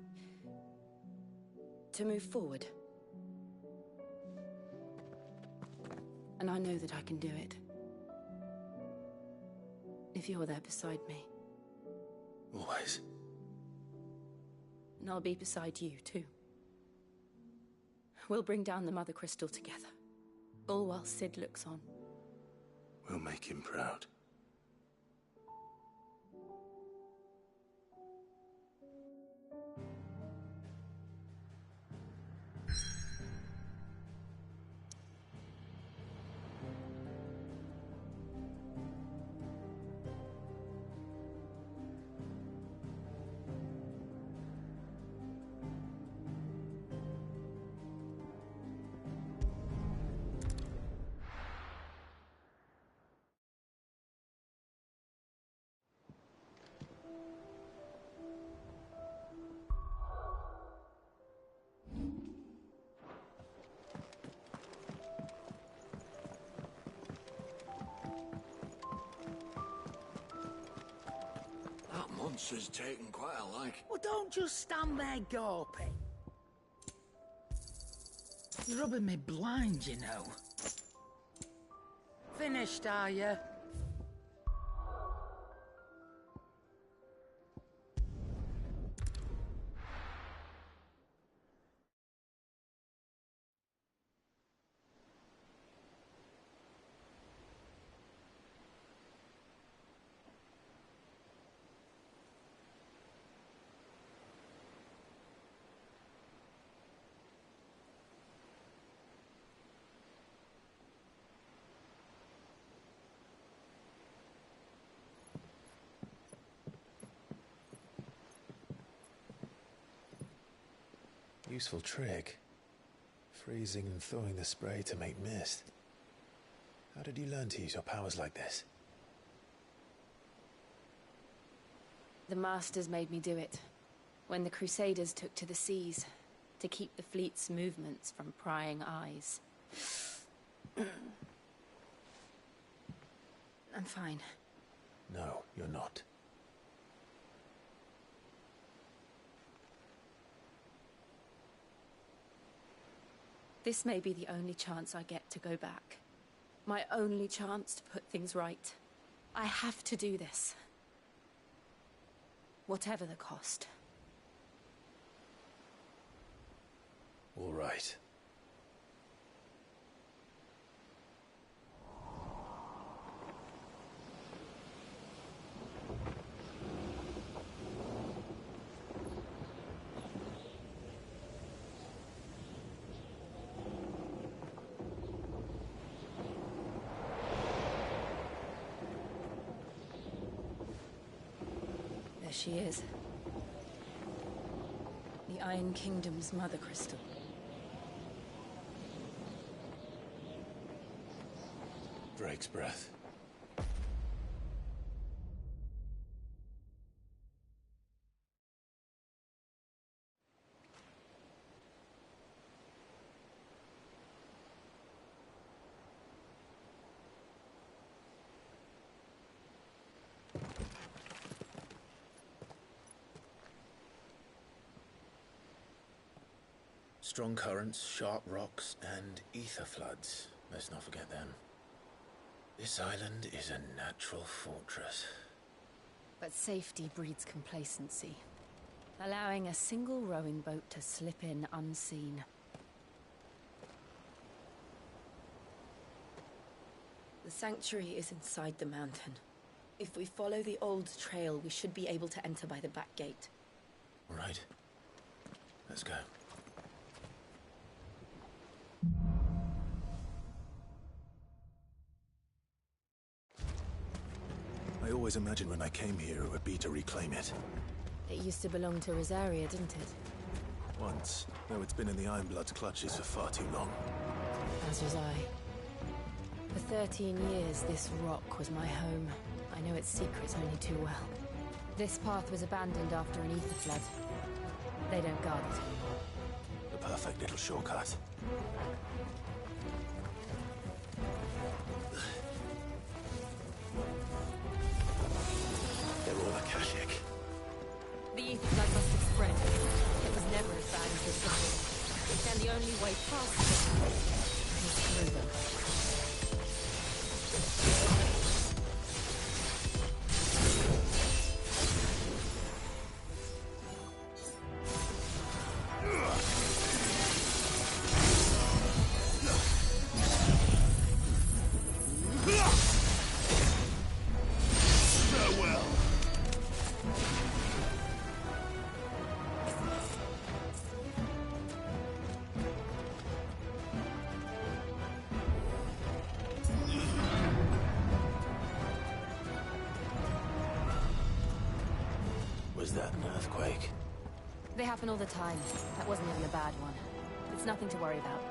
to move forward. And I know that I can do it. If you're there beside me. Always. And I'll be beside you, too. We'll bring down the Mother Crystal together. All while Sid looks on. We'll make him proud. Monster's taken quite a like. Well, don't just stand there gawping. You're rubbing me blind, you know. Finished, are you? Useful trick. Freezing and thawing the spray to make mist. How did you learn to use your powers like this? The Masters made me do it. When the Crusaders took to the seas, to keep the fleet's movements from prying eyes. I'm fine. No, you're not. This may be the only chance I get to go back. My only chance to put things right. I have to do this. Whatever the cost. All right. There she is. The Iron Kingdom's Mother Crystal. Drake's breath. Strong currents, sharp rocks, and ether floods. Let's not forget them. This island is a natural fortress. But safety breeds complacency. Allowing a single rowing boat to slip in unseen. The sanctuary is inside the mountain. If we follow the old trail, we should be able to enter by the back gate. All right. Let's go. I always imagined when I came here it would be to reclaim it. It used to belong to Rosaria, didn't it? Once, though it's been in the Ironblood's clutches for far too long. As was I. For 13 years, this rock was my home. I know its secrets only too well. This path was abandoned after an ether flood. They don't guard it anymore. The perfect little shortcut. They're all Akashic. The ether flood must have spread. It was never as bad as this before. And the only way past it is through them. Was that an earthquake? They happen all the time. That wasn't even a bad one. It's nothing to worry about.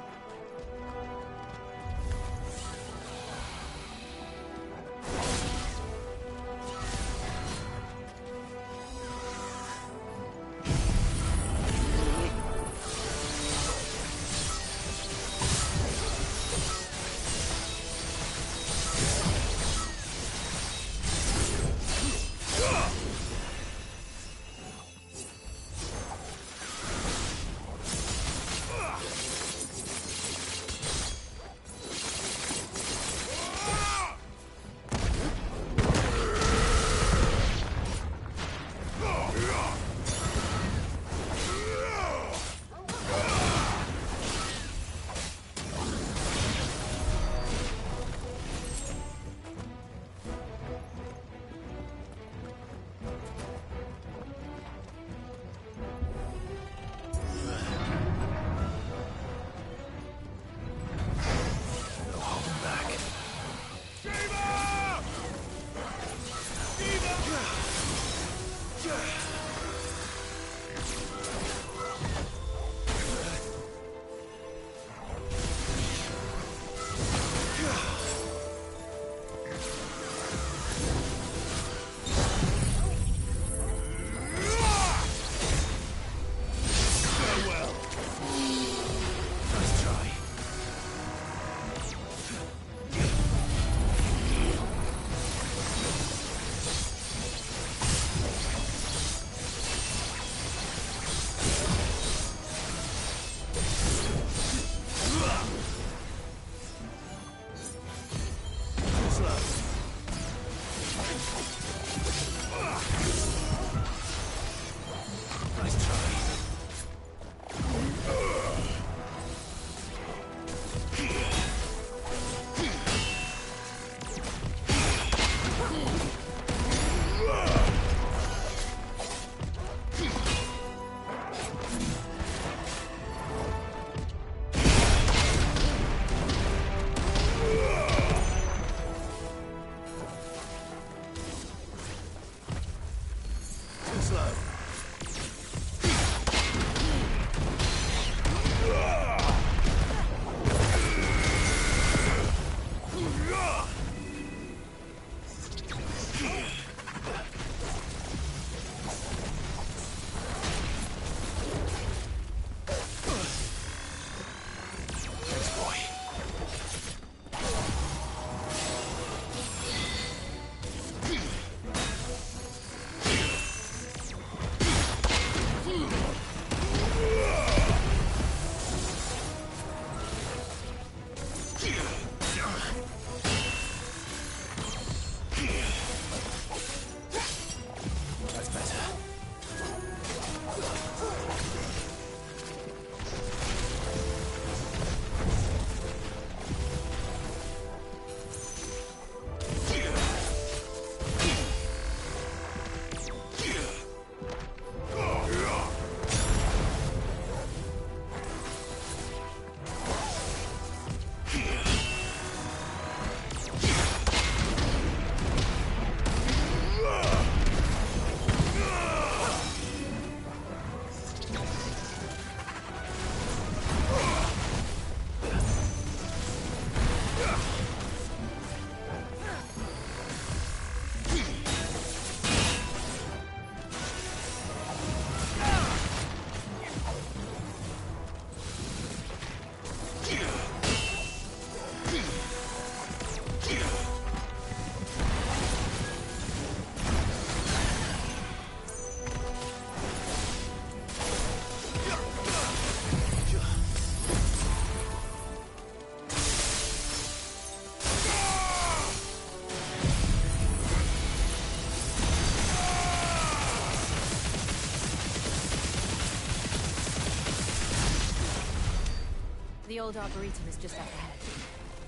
The old arboretum is just up ahead.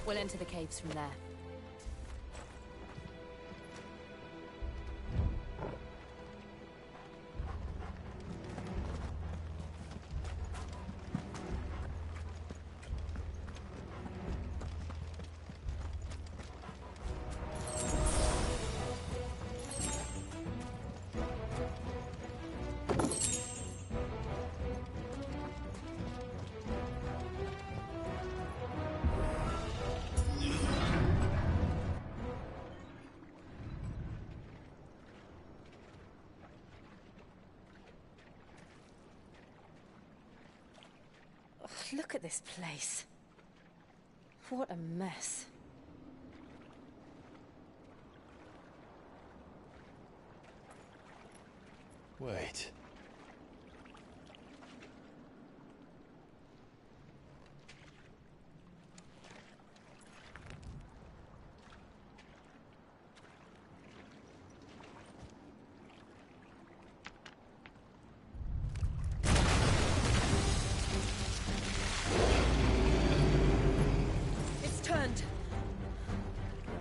We'll enter the caves from there. Look at this place. What a mess. Wait.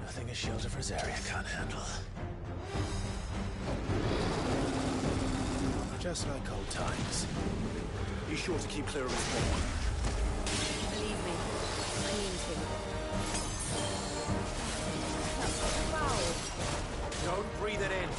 Nothing a shelter for Zarya can't handle. Just like old times. Be sure to keep clear of his wall. Believe me, I mean to. That's foul. Don't breathe it in.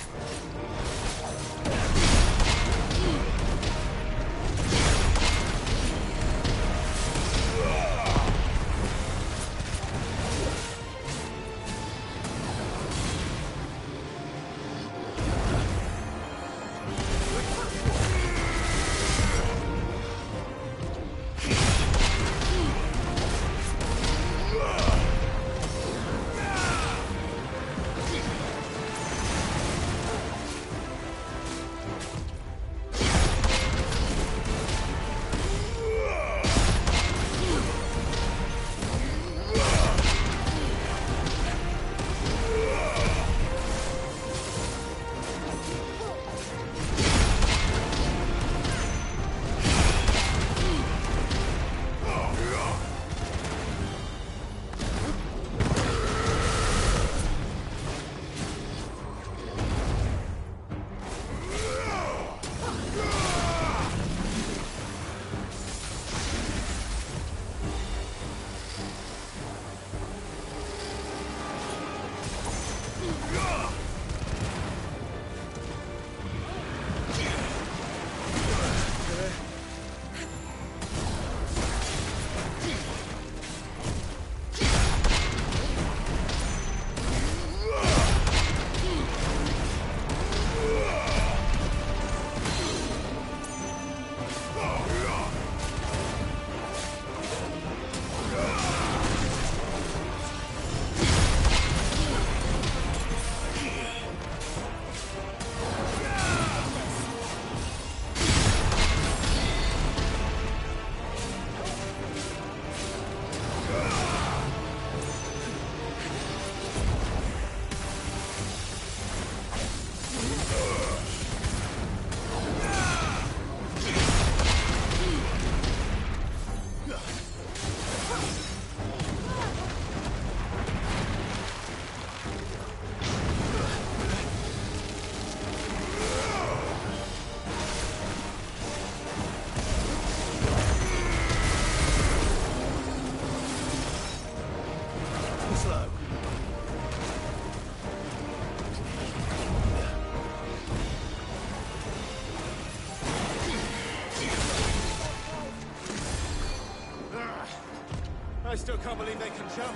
I still can't believe they can jump.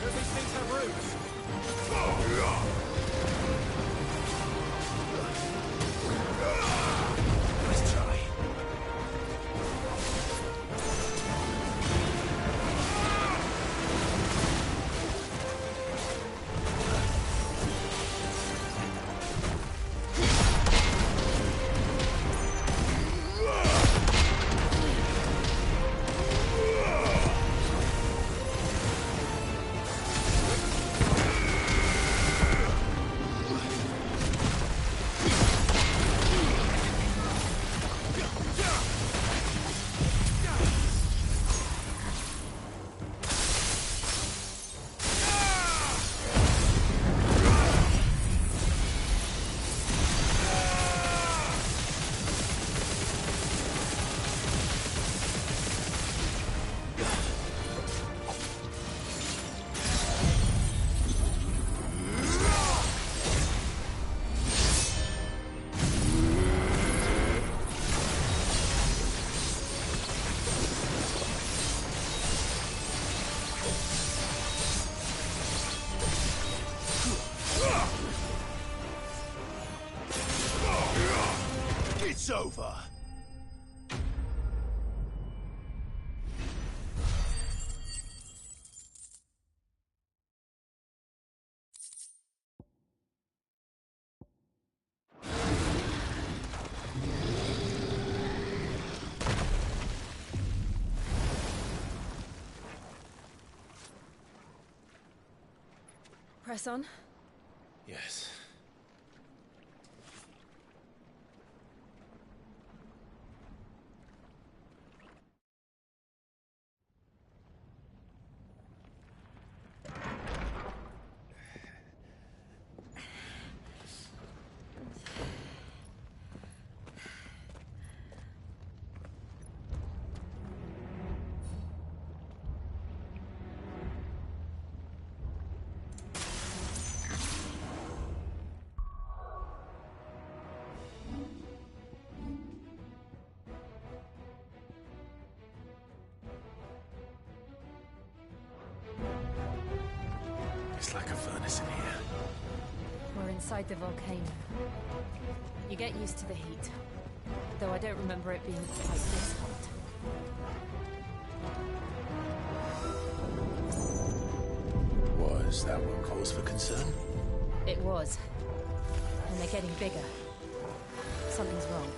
Don't these things have roots? Let's try. It's over. Press on. Yes. It's like a furnace in here. We're inside the volcano. You get used to the heat. Though I don't remember it being quite this hot. Was that what cause for concern? It was. And they're getting bigger. Something's wrong.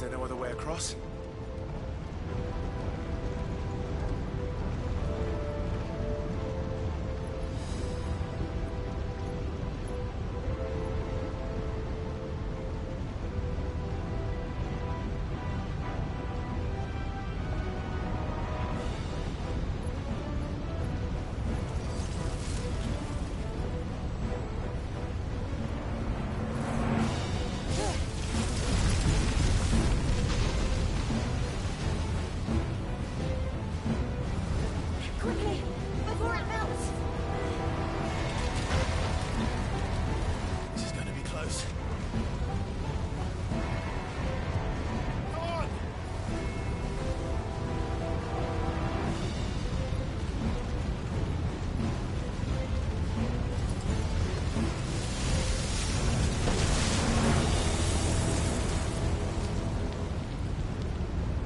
there no other way across?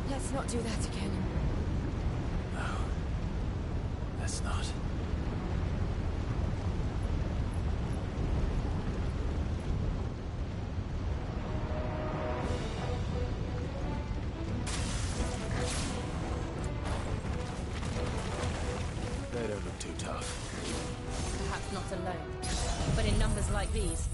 Let's not do that again. No. Let's not. They don't look too tough. Perhaps not alone, but in numbers like these.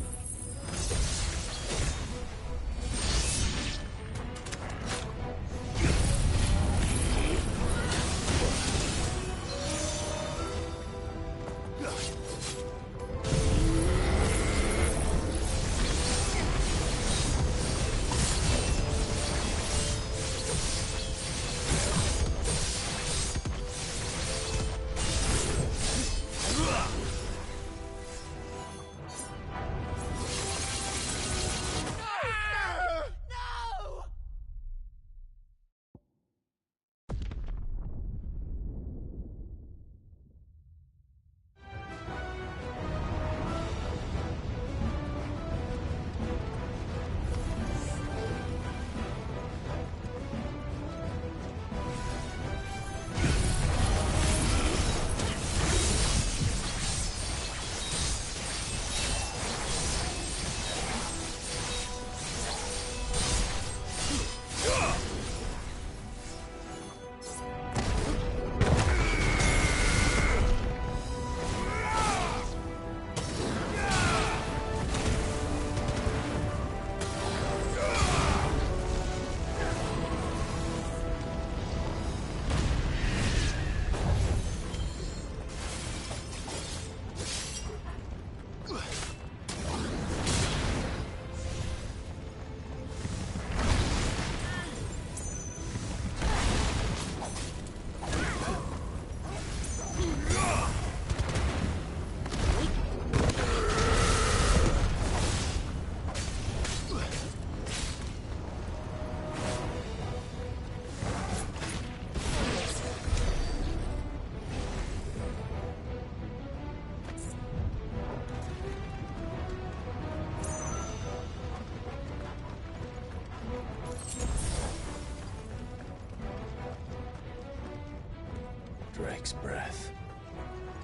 Drake's breath.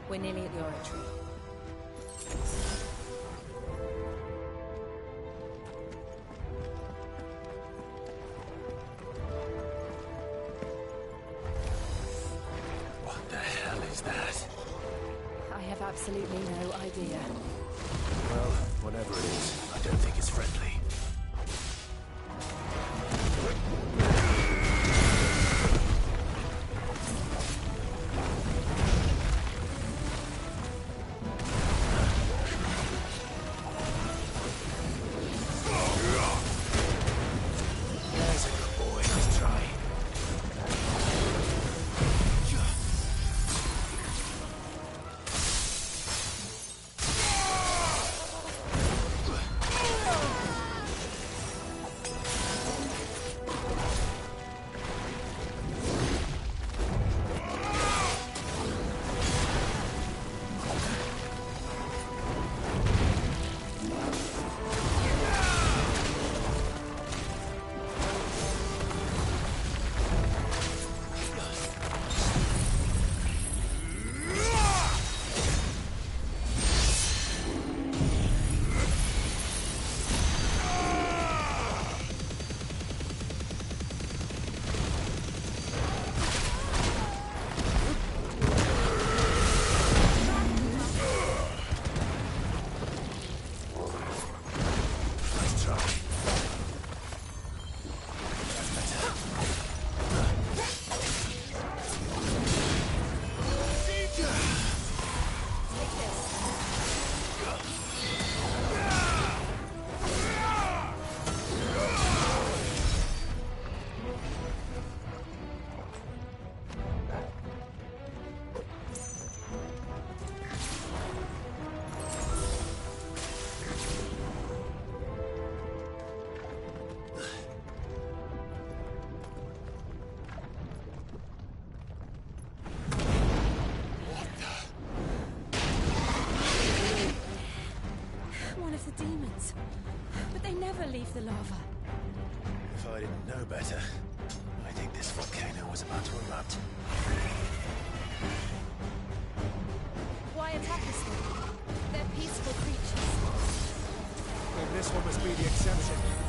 We're nearly at the oratory. What the hell is that? I have absolutely no idea. Well, whatever it is, I don't think it's friendly. leave the lava. If I didn't know better, I think this volcano was about to erupt. Why attack us then? They're peaceful creatures. Then this one must be the exception.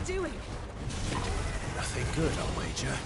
doing? Nothing good, I'll wager.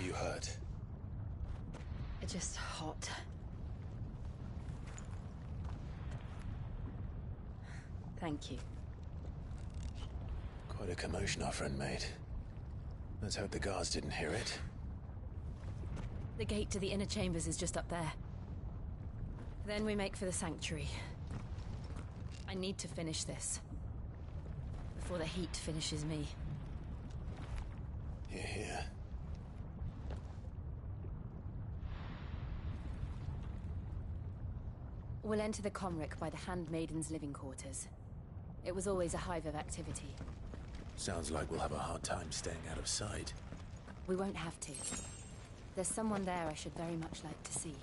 You hurt? Just hot. Thank you. Quite a commotion our friend made. Let's hope the guards didn't hear it. The gate to the inner chambers is just up there. Then we make for the sanctuary. I need to finish this. Before the heat finishes me. Hear, hear. We'll enter the Comric by the Handmaiden's living quarters. It was always a hive of activity. Sounds like we'll have a hard time staying out of sight. We won't have to. There's someone there I should very much like to see.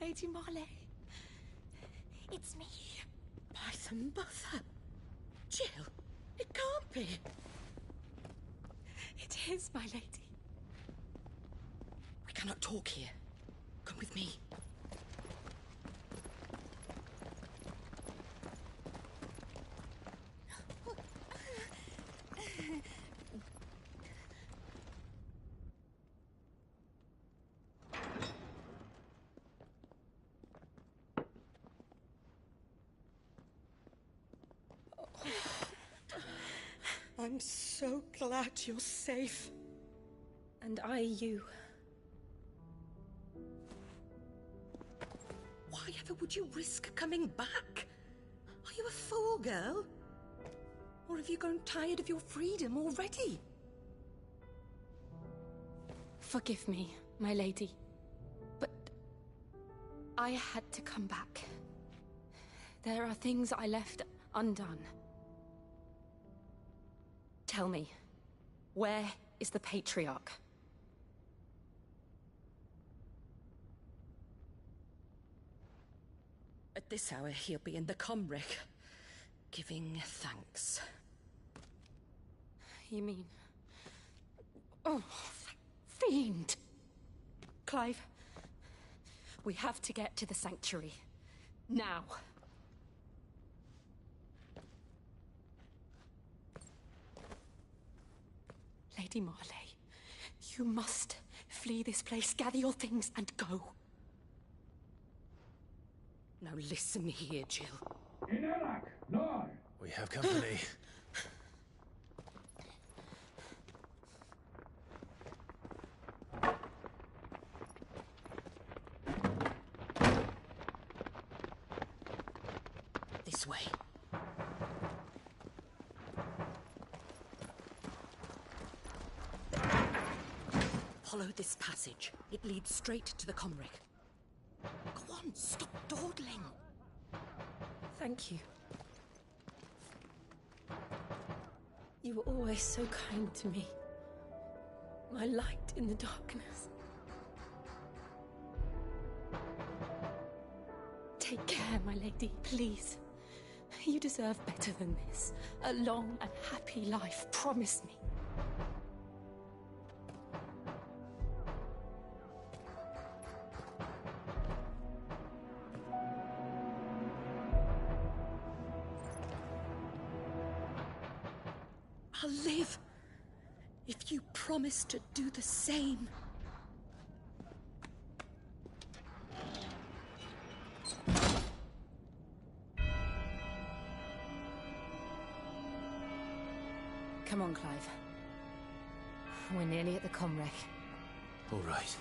Lady Marley. It's me. By the mother. Jill, it can't be. It is, my lady. We cannot talk here. Come with me. I'm so glad you're safe. And I you. Why ever would you risk coming back? Are you a fool, girl? Or have you grown tired of your freedom already? Forgive me, my lady. But I had to come back. There are things I left undone. Tell me, where is the Patriarch? At this hour, he'll be in the Comric, giving thanks. You mean... Oh, that fiend! Clive, we have to get to the sanctuary. Now. Lady Marley, you must flee this place, gather your things, and go. Now listen here, Jill. We have company. This way. Follow this passage. It leads straight to the Comric. Go on, stop dawdling. Thank you. You were always so kind to me. My light in the darkness. Take care, my lady, please. You deserve better than this. A long and happy life, promise me. I'll live if you promise to do the same. Come on, Clive. We're nearly at the comwreck. All right.